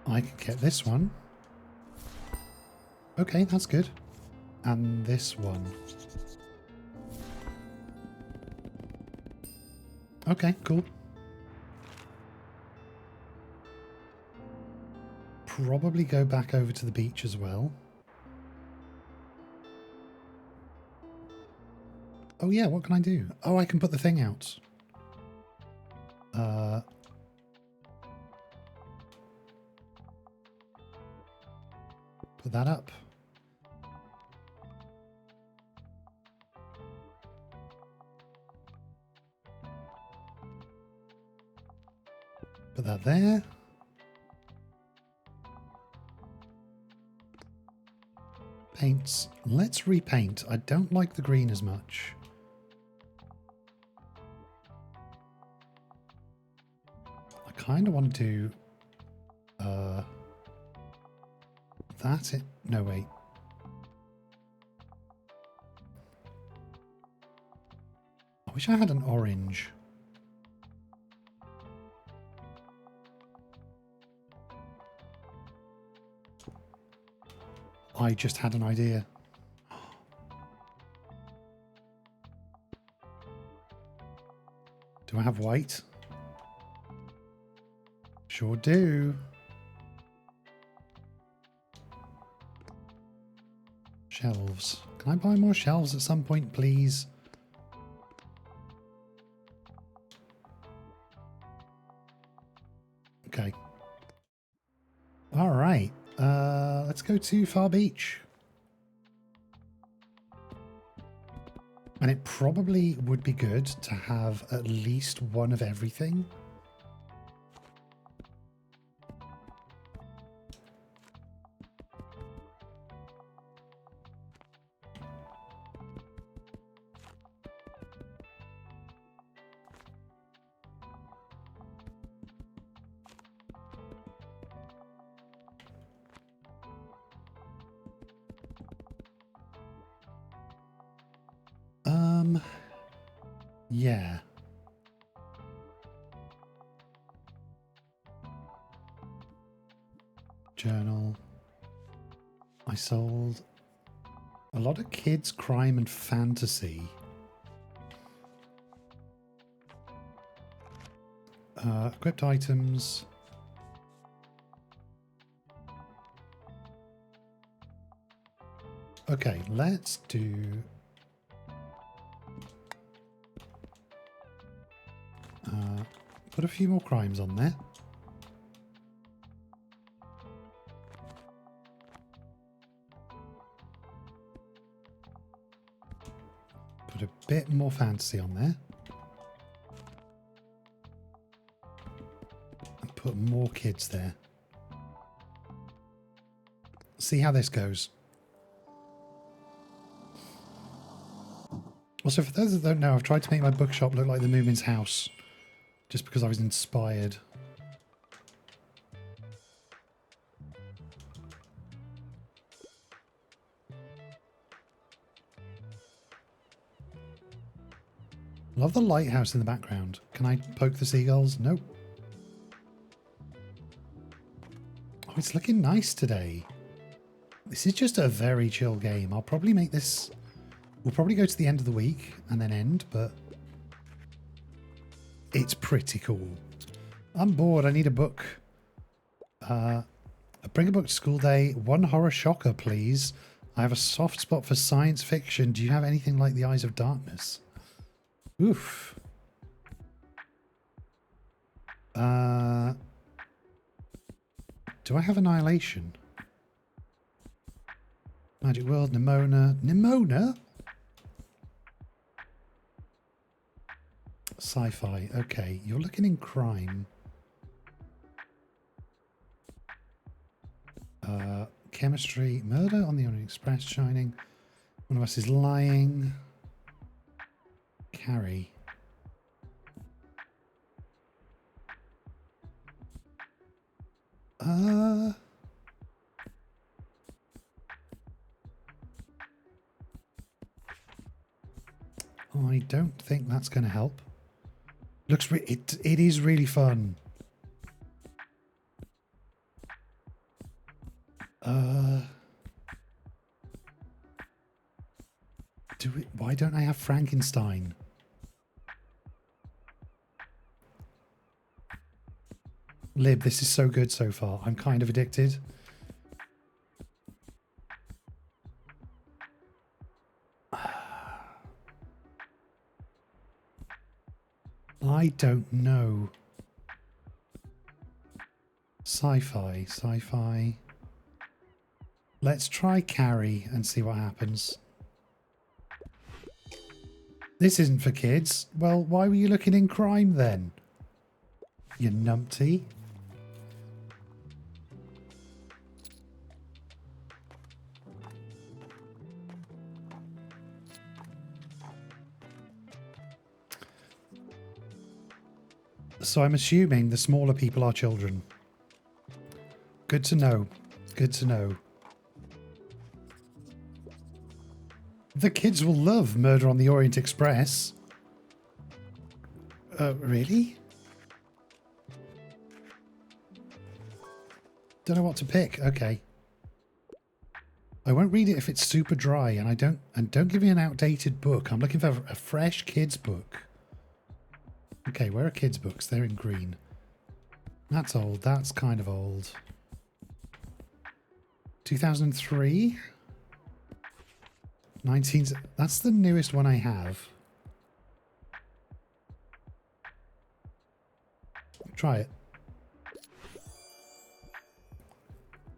I can get this one. Okay, that's good. And this one. Okay, cool. Probably go back over to the beach as well. Oh yeah, what can I do? Oh, I can put the thing out. Put that up. Put that there. Paints. Let's repaint. I don't like the green as much. I kind of want to do that. No, wait. I wish I had an orange. I just had an idea. Do I have white? Sure do. Shelves. Can I buy more shelves at some point, please? Okay. All right. Let's go to Far Beach. And it probably would be good to have at least one of everything. Yeah. Journal. I sold a lot of kids, crime and fantasy. Equipped items. Okay, let's do... put a few more crimes on there. Put a bit more fantasy on there. And put more kids there. See how this goes. Also, for those that don't know, I've tried to make my bookshop look like the Moomin's house. Just because I was inspired. Love the lighthouse in the background. Can I poke the seagulls? Nope. Oh, it's looking nice today. This is just a very chill game. I'll probably make this... We'll probably go to the end of the week and then end, but... It's pretty cool. I'm bored. I need a book. Bring a book to school day. One horror shocker, please. I have a soft spot for science fiction. Do you have anything like The Eyes of Darkness? Oof. Do I have Annihilation? Magic World, Nimona. Nimona? Sci-fi. Okay, you're looking in crime. Chemistry. Murder on the Orient Express. Shining. One of us is lying. Carry. I don't think that's going to help. Looks it is really fun. Why don't I have Frankenstein? Lib, this is so good so far. I'm kind of addicted. I don't know. Sci-fi, sci-fi. Let's try Carrie and see what happens. This isn't for kids. Well, why were you looking in crime then? You numpty. So I'm assuming the smaller people are children. Good to know. Good to know. The kids will love Murder on the Orient Express. Really? Don't know what to pick. Okay. I won't read it if it's super dry, and don't give me an outdated book. I'm looking for a fresh kids book. Okay, where are kids books? They're in green. That's old. That's kind of old. 2003? 19... That's the newest one I have. Try it.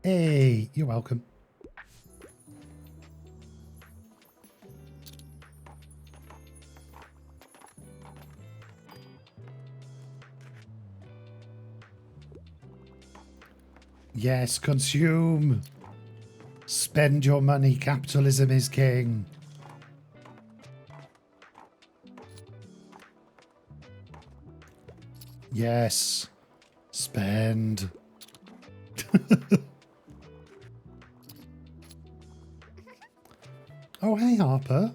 Hey, you're welcome. Yes, consume. Spend your money. Capitalism is king. Yes. Spend. Oh, hey, Harper.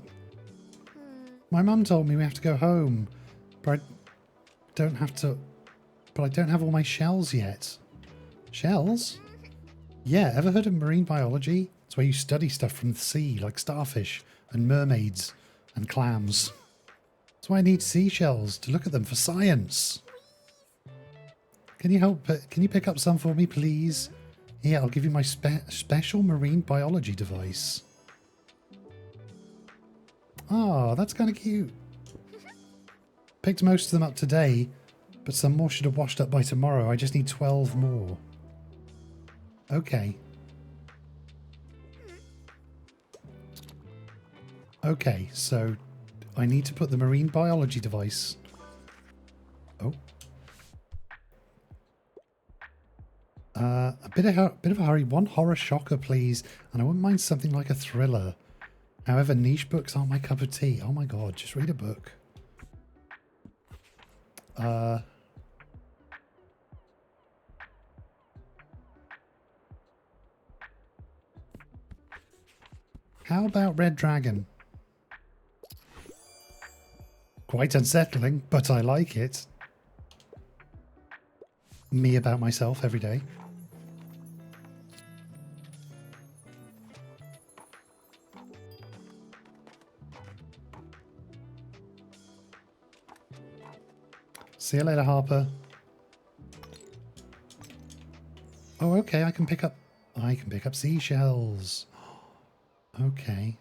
My mum told me we have to go home, but I don't have to. But I don't have all my shells yet. Shells? Yeah, ever heard of marine biology? It's where you study stuff from the sea, like starfish and mermaids and clams. That's why I need seashells, to look at them for science. Can you help? Can you pick up some for me, please? Here, I'll give you my special marine biology device. Oh, that's kind of cute. Picked most of them up today, but some more should have washed up by tomorrow. I just need 12 more. Okay. Okay, so I need to put the marine biology device. Oh. A bit of a hurry. One horror shocker, please. And I wouldn't mind something like a thriller. However, niche books aren't my cup of tea. Oh my god, just read a book. How about Red Dragon? Quite unsettling, but I like it. Me about myself every day. See you later, Harper. Oh, okay, I can pick up seashells. Okay.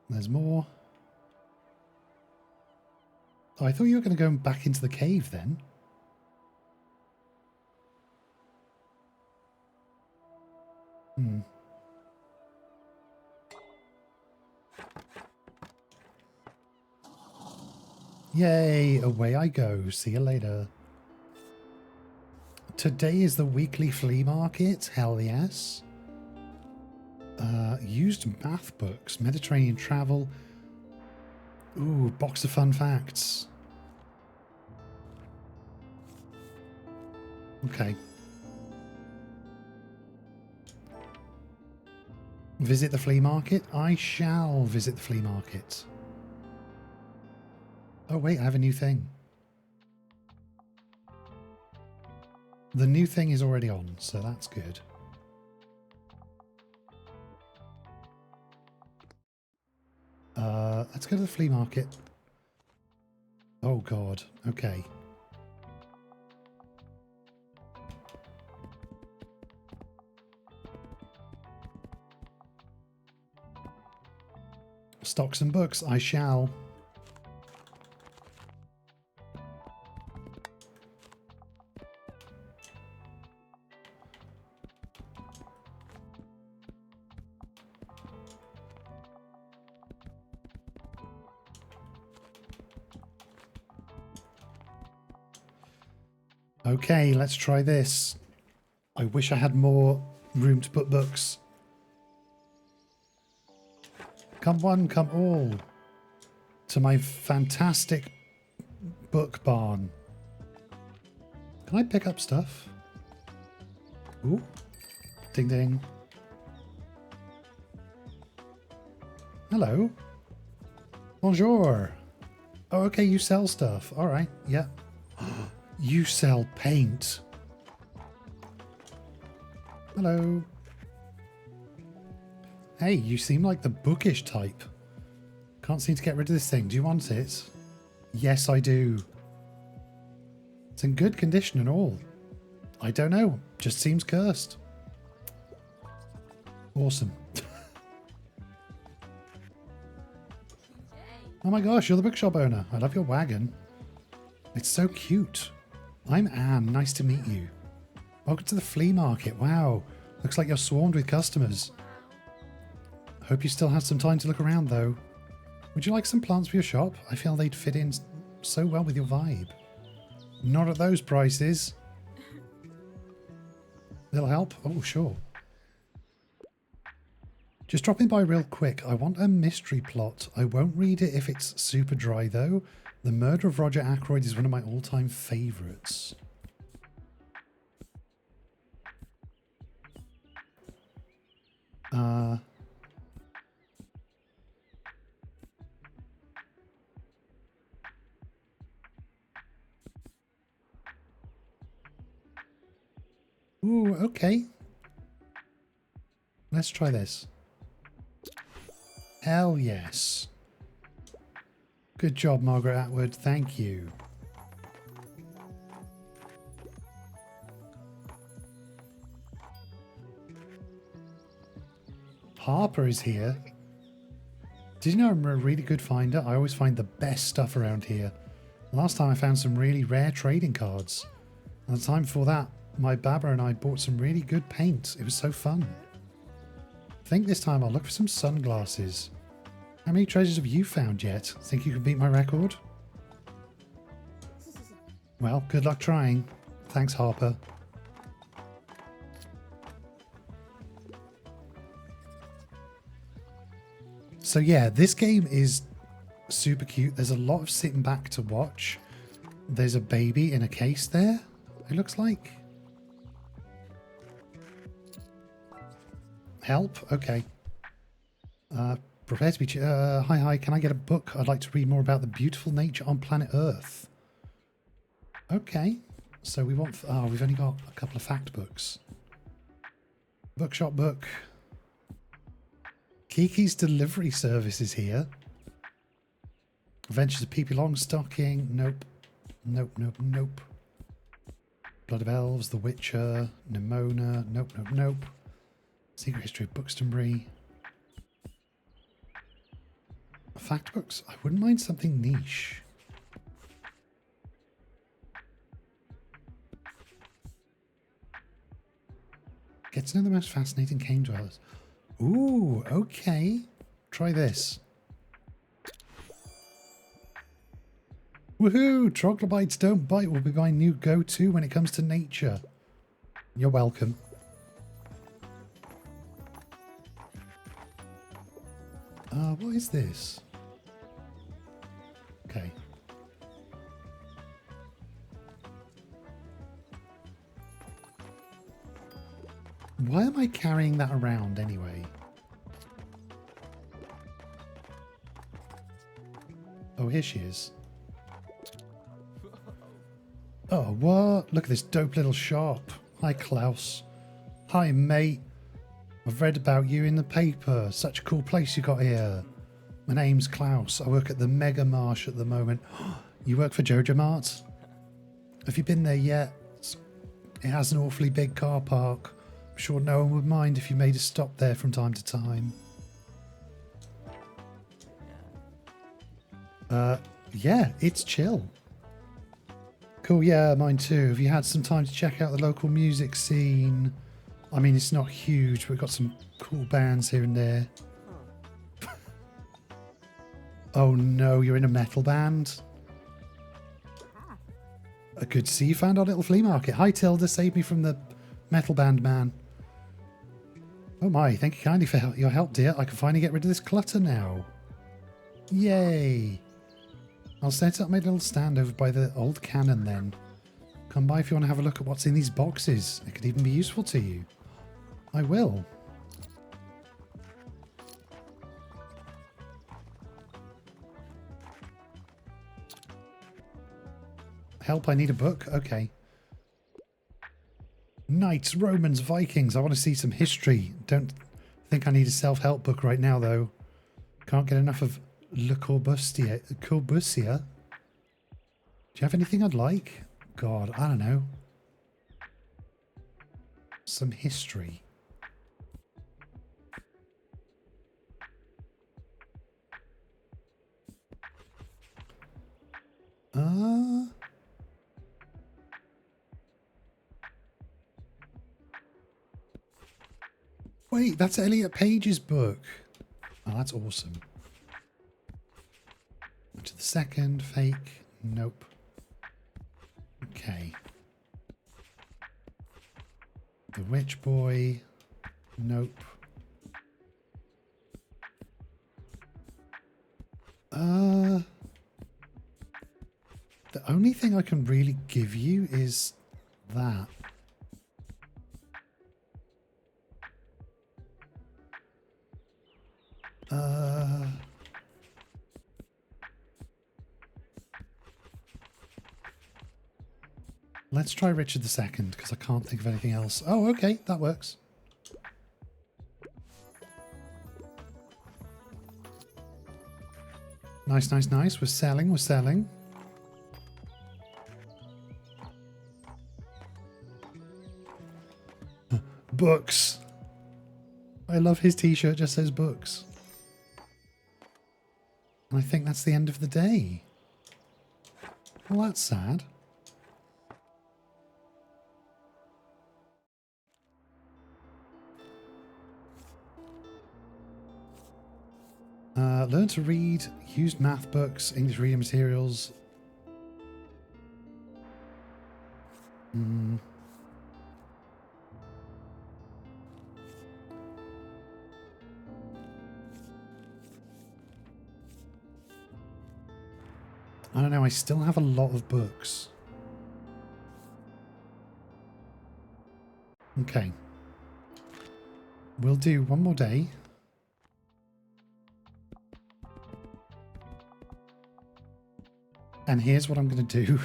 There's more. Oh, I thought you were going to go back into the cave then. Hmm. Yay, away I go. See you later. Today is the weekly flea market. Hell yes. Used math books. Mediterranean travel. Ooh, box of fun facts. Okay. Visit the flea market? I shall visit the flea market. Oh wait, I have a new thing. The new thing is already on, so that's good. Let's go to the flea market. Oh god, okay. Stock some books, I shall. Okay, let's try this. I wish I had more room to put books. Come one, come all to my fantastic book barn. Can I pick up stuff? Ooh. Ding ding. Hello. Bonjour. Oh, okay, you sell stuff. All right, yeah. You sell paint. Hello. Hey, you seem like the bookish type. Can't seem to get rid of this thing. Do you want it? Yes, I do. It's in good condition and all. I don't know. Just seems cursed. Awesome. Oh my gosh, you're the bookshop owner. I love your wagon. It's so cute. I'm Anne. Nice to meet you. Welcome to the flea market. Wow. Looks like you're swarmed with customers. Hope you still have some time to look around though. Would you like some plants for your shop? I feel they'd fit in so well with your vibe. Not at those prices. Little help? Oh, sure. Just dropping by real quick. I want a mystery plot. I won't read it if it's super dry though. The Murder of Roger Ackroyd is one of my all-time favourites. Ooh, okay. Let's try this. Hell yes. Good job, Margaret Atwood. Thank you. Harper is here. Did you know I'm a really good finder? I always find the best stuff around here. Last time I found some really rare trading cards. And the time before that, my Baba and I bought some really good paint. It was so fun. I think this time I'll look for some sunglasses. How many treasures have you found yet? Think you can beat my record? Well, good luck trying. Thanks, Harper. So yeah, this game is super cute. There's a lot of sitting back to watch. There's a baby in a case there, it looks like. Help? Okay. Prepare to be... hi, can I get a book? I'd like to read more about the beautiful nature on planet Earth. Okay. So we want... Oh, we've only got a couple of fact books. Bookshop book. Kiki's delivery service is here. Adventures of Pippi Longstocking. Nope. Nope, nope, nope. Blood of Elves, The Witcher, Nimona. Nope, nope, nope. Secret History of Buxtonbury. Fact books. I wouldn't mind something niche. Get to know the most fascinating cave dwellers. Ooh, okay. Try this. Woohoo! Troglobites don't bite will be my new go-to when it comes to nature. You're welcome. What is this? Okay. Why am I carrying that around anyway? Oh, here she is. Oh, what? Look at this dope little shop. Hi, Klaus. Hi, mate. I've read about you in the paper. Such a cool place you got here. My name's Klaus. I work at the Mega Marsh at the moment. You work for Jojo Mart? Have you been there yet? It has an awfully big car park. I'm sure no one would mind if you made a stop there from time to time. Yeah, it's chill. Cool, yeah, mine too. Have you had some time to check out the local music scene? I mean, it's not huge, but we've got some cool bands here and there. Oh no, you're in a metal band? Good to see you found our little flea market. Hi Tilda, saved me from the metal band man. Oh my, thank you kindly for your help, dear. I can finally get rid of this clutter now. Yay. I'll set up my little stand over by the old cannon then. Come by if you want to have a look at what's in these boxes. It could even be useful to you. I will. Help, I need a book. Okay. Knights, Romans, Vikings. I want to see some history. Don't think I need a self-help book right now, though. Can't get enough of Le Corbusier. Do you have anything I'd like? God, I don't know. Some history. Wait, that's Elliot Page's book. Oh, that's awesome. To the second, fake. Nope. Okay. The Witch Boy. Nope. The only thing I can really give you is that. Let's try Richard II, because I can't think of anything else. Oh, okay, that works. Nice, nice, nice. We're selling, we're selling. Books. I love his t-shirt, just says books. And I think that's the end of the day. Well, that's sad. Learn to read, use math books, English reading materials. I don't know, I still have a lot of books. Okay. We'll do one more day. And here's what I'm going to do.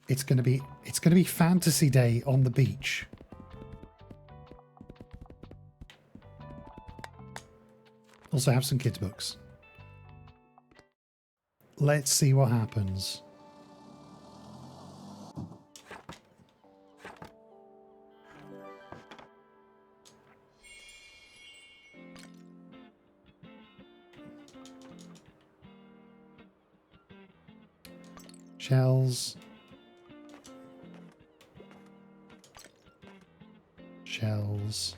It's going to be fantasy day on the beach. Also have some kids' books. Let's see what happens. Shells. Shells.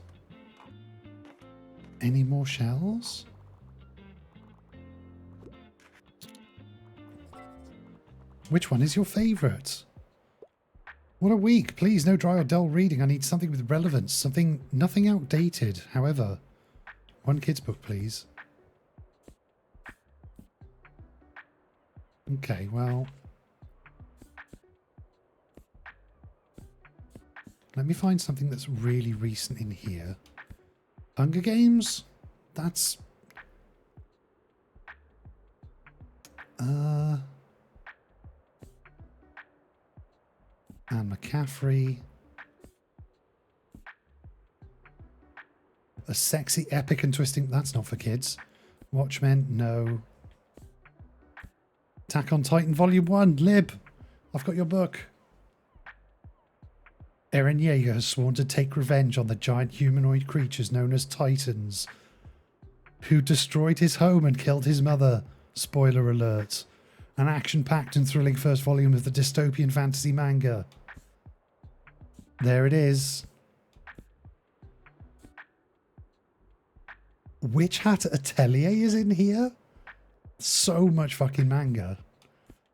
Any more shells? Which one is your favourite? What a week. Please, no dry or dull reading. I need something with relevance. Nothing outdated. However, one kid's book, please. Okay, well. Let me find something that's really recent in here. Hunger Games? That's... Anne McCaffrey. A sexy, epic and twisting... That's not for kids. Watchmen? No. Attack on Titan Volume 1. Lib. I've got your book. Eren Yeager has sworn to take revenge on the giant humanoid creatures known as Titans, who destroyed his home and killed his mother. Spoiler alert. An action-packed and thrilling first volume of the dystopian fantasy manga. There it is. Witch Hat Atelier is in here? So much fucking manga.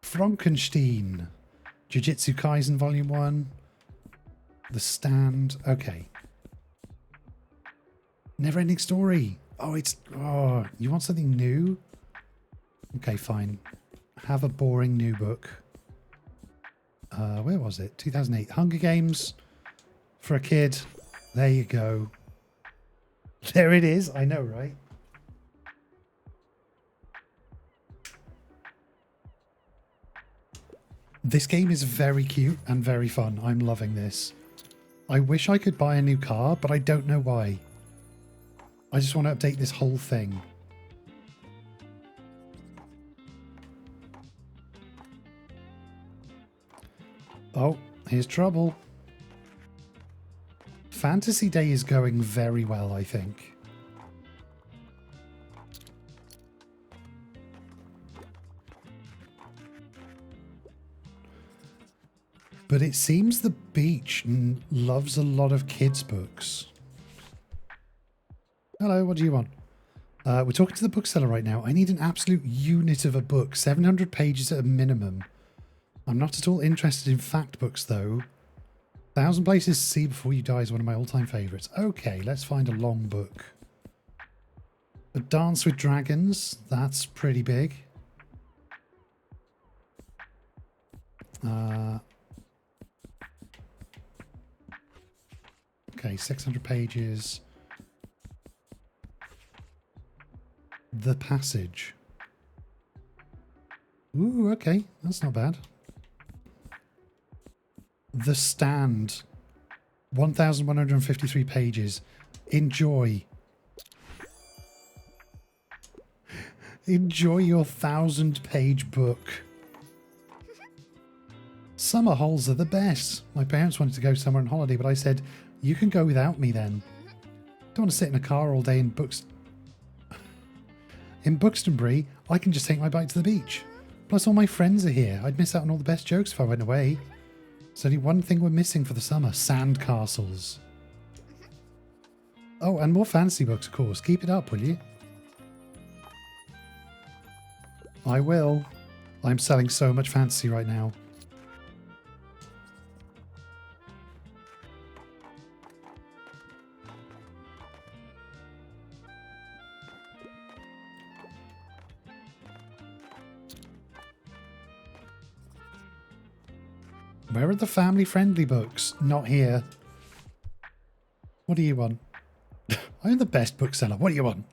Frankenstein. Jujutsu Kaisen Volume 1. The Stand. Okay. Never-ending Story. Oh, it's... Oh, you want something new? Okay, fine. Have a boring new book. Where was it? 2008. Hunger Games. For a kid. There you go. There it is. I know, right? This game is very cute and very fun. I'm loving this. I wish I could buy a new car, but I don't know why. I just want to update this whole thing. Oh, here's trouble. Fantasy Day is going very well, I think. But it seems the beach loves a lot of kids' books. Hello, what do you want? We're talking to the bookseller right now. I need an absolute unit of a book. 700 pages at a minimum. I'm not at all interested in fact books, though. 1,000 Places to See Before You Die is one of my all-time favourites. Okay, let's find a long book. A Dance with Dragons. That's pretty big. Okay, 600 pages. The Passage. Ooh, okay. That's not bad. The Stand. 1,153 pages. Enjoy. Enjoy your 1,000-page book. Summer holes are the best. My parents wanted to go somewhere on holiday, but I said, you can go without me then. Don't want to sit in a car all day in Buxtonbury. I can just take my bike to the beach. Plus all my friends are here. I'd miss out on all the best jokes if I went away. There's only one thing we're missing for the summer. Sand castles. Oh, and more fantasy books, of course. Keep it up, will you? I will. I'm selling so much fantasy right now. Where are the family-friendly books? Not here. What do you want? I'm the best bookseller. What do you want?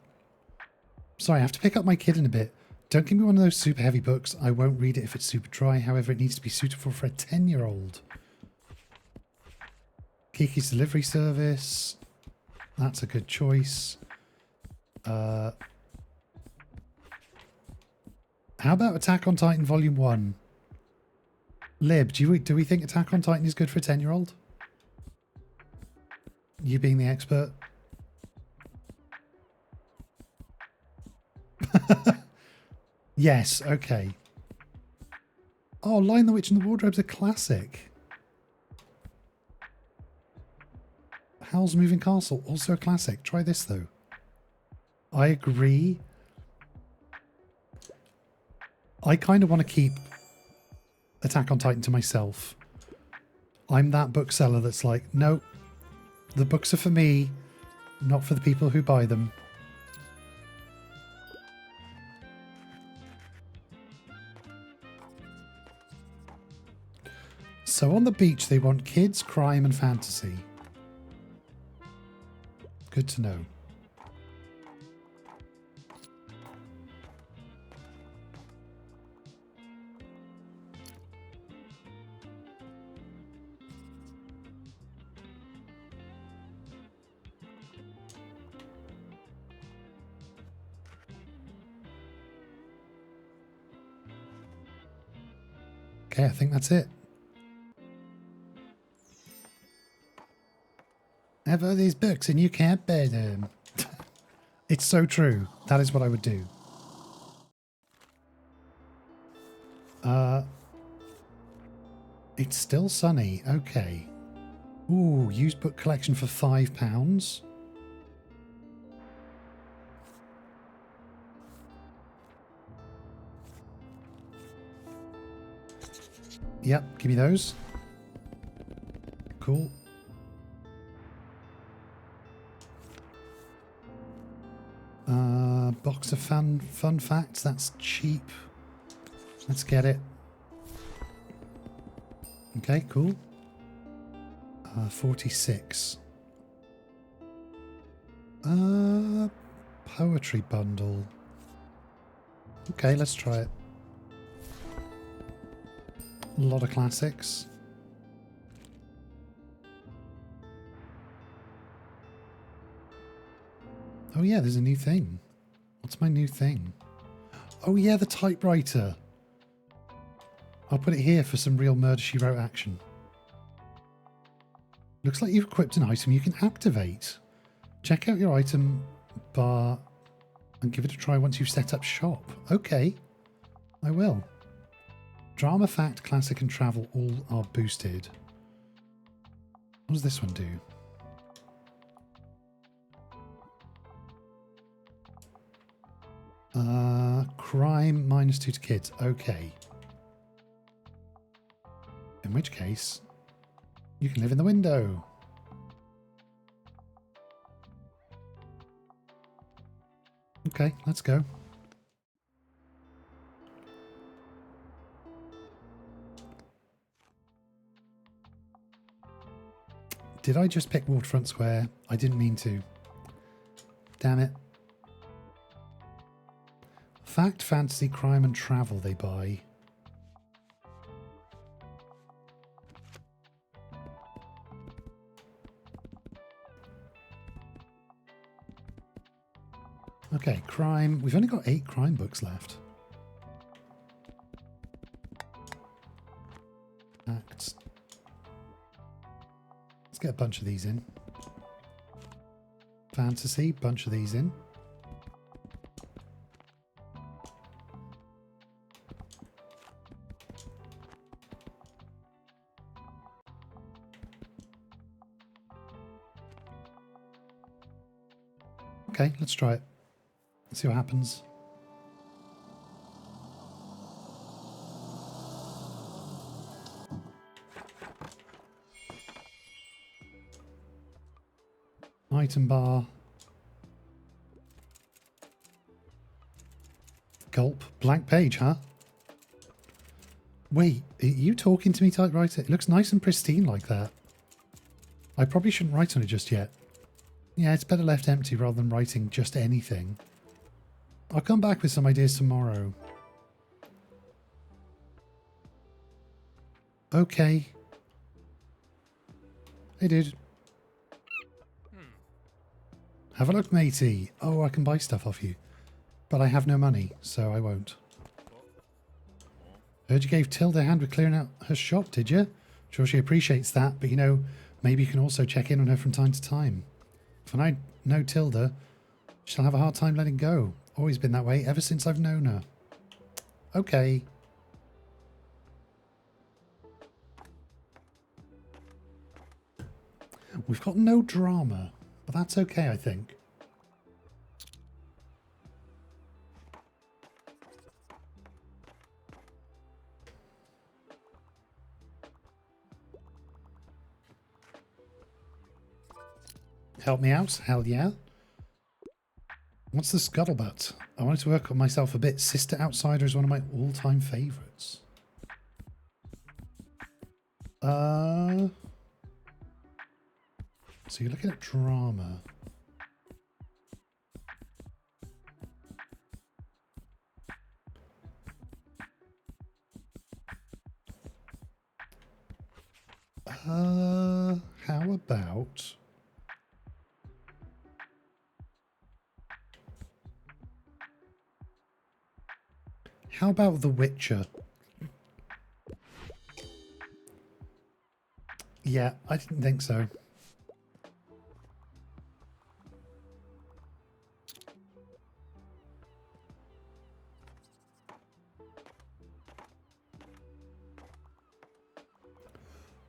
Sorry, I have to pick up my kid in a bit. Don't give me one of those super heavy books. I won't read it if it's super dry. However, it needs to be suitable for a 10-year-old. Kiki's delivery service. That's a good choice. How about Attack on Titan Volume 1? Lib, do we think Attack on Titan is good for a 10-year-old? You being the expert? Yes, okay. Oh, Lion the Witch and the Wardrobe's a classic. Howl's Moving Castle, also a classic. Try this, though. I agree. I kind of want to keep Attack on Titan to myself. I'm that bookseller that's like, no, the books are for me, not for the people who buy them. So on the beach, they want kids, crime, and fantasy. Good to know. Okay, I think that's it. I have all these books and you can't bear them. It's so true. That is what I would do. It's still sunny. Okay. Ooh, used book collection for £5. Yep, give me those. Cool. Box of fun facts. That's cheap. Let's get it. Okay, cool. 46. Poetry bundle. Okay, let's try it. A lot of classics. Oh yeah, there's a new thing. What's my new thing? Oh yeah, the typewriter. I'll put it here for some real Murder, She Wrote action. Looks like you've equipped an item you can activate. Check out your item bar and give it a try once you've set up shop. Okay, I will. Drama, fact, classic and travel all are boosted. What does this one do? Crime -2 to kids. Okay. In which case, you can live in the window. Okay, let's go. Did I just pick Waterfront Square? I didn't mean to. Damn it. Fact, fantasy, crime and travel they buy. Okay, crime. We've only got 8 crime books left. Acts. Let's get a bunch of these in. Fantasy, bunch of these in. Okay, let's try it. Let's see what happens. Item bar. Gulp. Blank page, huh? Wait, are you talking to me, typewriter? It looks nice and pristine like that. I probably shouldn't write on it just yet. Yeah, it's better left empty rather than writing just anything. I'll come back with some ideas tomorrow. Okay. Hey, dude. Have a look, matey. Oh, I can buy stuff off you. But I have no money, so I won't. Heard you gave Tilda a hand with clearing out her shop, did you? Sure she appreciates that, but you know, maybe you can also check in on her from time to time. If I know Tilda, she'll have a hard time letting go. Always been that way, ever since I've known her. Okay. We've got no drama, but that's okay, I think. Help me out? Hell yeah. What's the scuttlebutt? I wanted to work on myself a bit. Sister Outsider is one of my all-time favourites. So you're looking at drama. How about... How about The Witcher? Yeah, I didn't think so.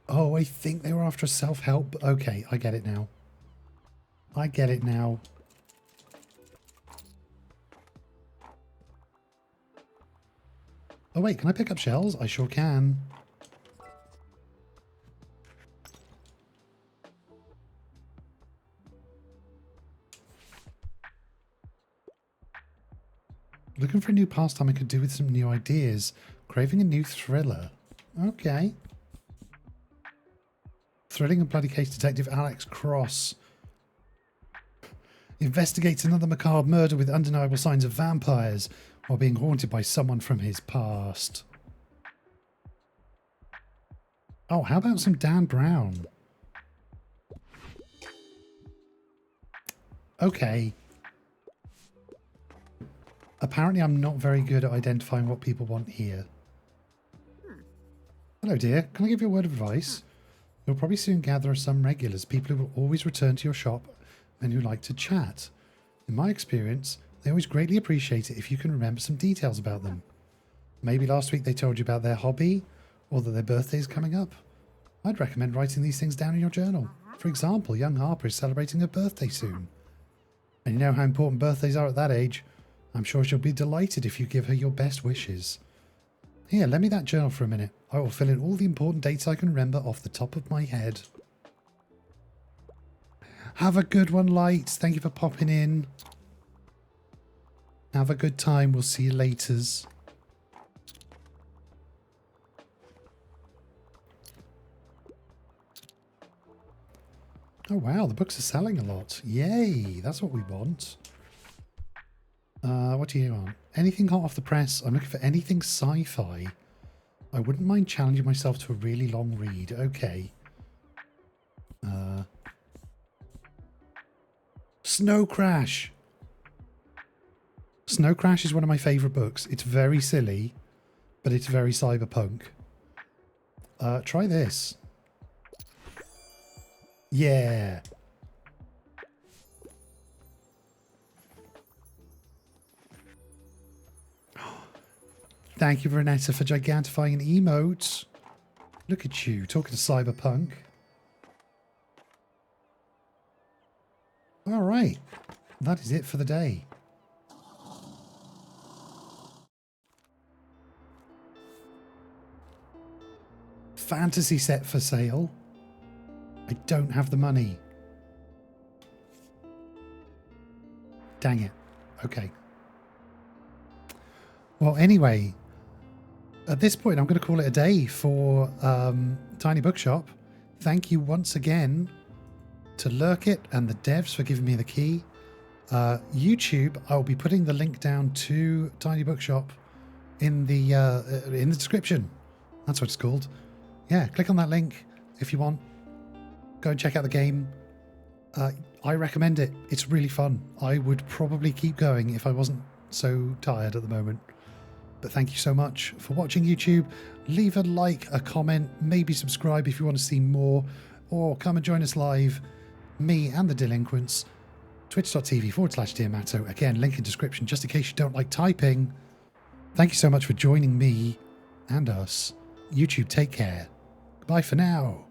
Oh, I think they were after self-help. Okay, I get it now. I get it now. Oh wait, can I pick up shells? I sure can. Looking for a new pastime I could do with some new ideas. Craving a new thriller. Okay. Thrilling and bloody case detective Alex Cross investigates another macabre murder with undeniable signs of vampires while being haunted by someone from his past. Oh, how about some Dan Brown? Okay. Apparently I'm not very good at identifying what people want here. Hello dear, can I give you a word of advice? You'll probably soon gather some regulars, people who will always return to your shop and who like to chat. In my experience, they always greatly appreciate it if you can remember some details about them. Maybe last week they told you about their hobby, or that their birthday is coming up. I'd recommend writing these things down in your journal. For example, young Harper is celebrating her birthday soon. And you know how important birthdays are at that age. I'm sure she'll be delighted if you give her your best wishes. Here, lend me that journal for a minute. I will fill in all the important dates I can remember off the top of my head. Have a good one, Lights. Thank you for popping in. Have a good time. We'll see you laters. Oh wow, the books are selling a lot. Yay, that's what we want. What do you want? Anything hot off the press? I'm looking for anything sci-fi. I wouldn't mind challenging myself to a really long read. Okay. Snow Crash. Snow Crash is one of my favourite books. It's very silly, but it's very cyberpunk. Try this. Yeah. Thank you, Vanessa, for gigantifying an emote. Look at you, talking to cyberpunk. All right. That is it for the day. Fantasy set for sale. I don't have the money. Dang it. Okay. Well, anyway, at this point, I'm going to call it a day for Tiny Bookshop. Thank you once again to Lurkit and the devs for giving me the key. YouTube, I'll be putting the link down to Tiny Bookshop in the description. That's what it's called. Yeah, click on that link if you want. Go and check out the game. I recommend it. It's really fun. I would probably keep going if I wasn't so tired at the moment. But thank you so much for watching, YouTube. Leave a like, a comment, maybe subscribe if you want to see more, or come and join us live, me and the delinquents, twitch.tv/Diamato. Again, link in description just in case you don't like typing. Thank you so much for joining me and us. YouTube, take care. Bye for now.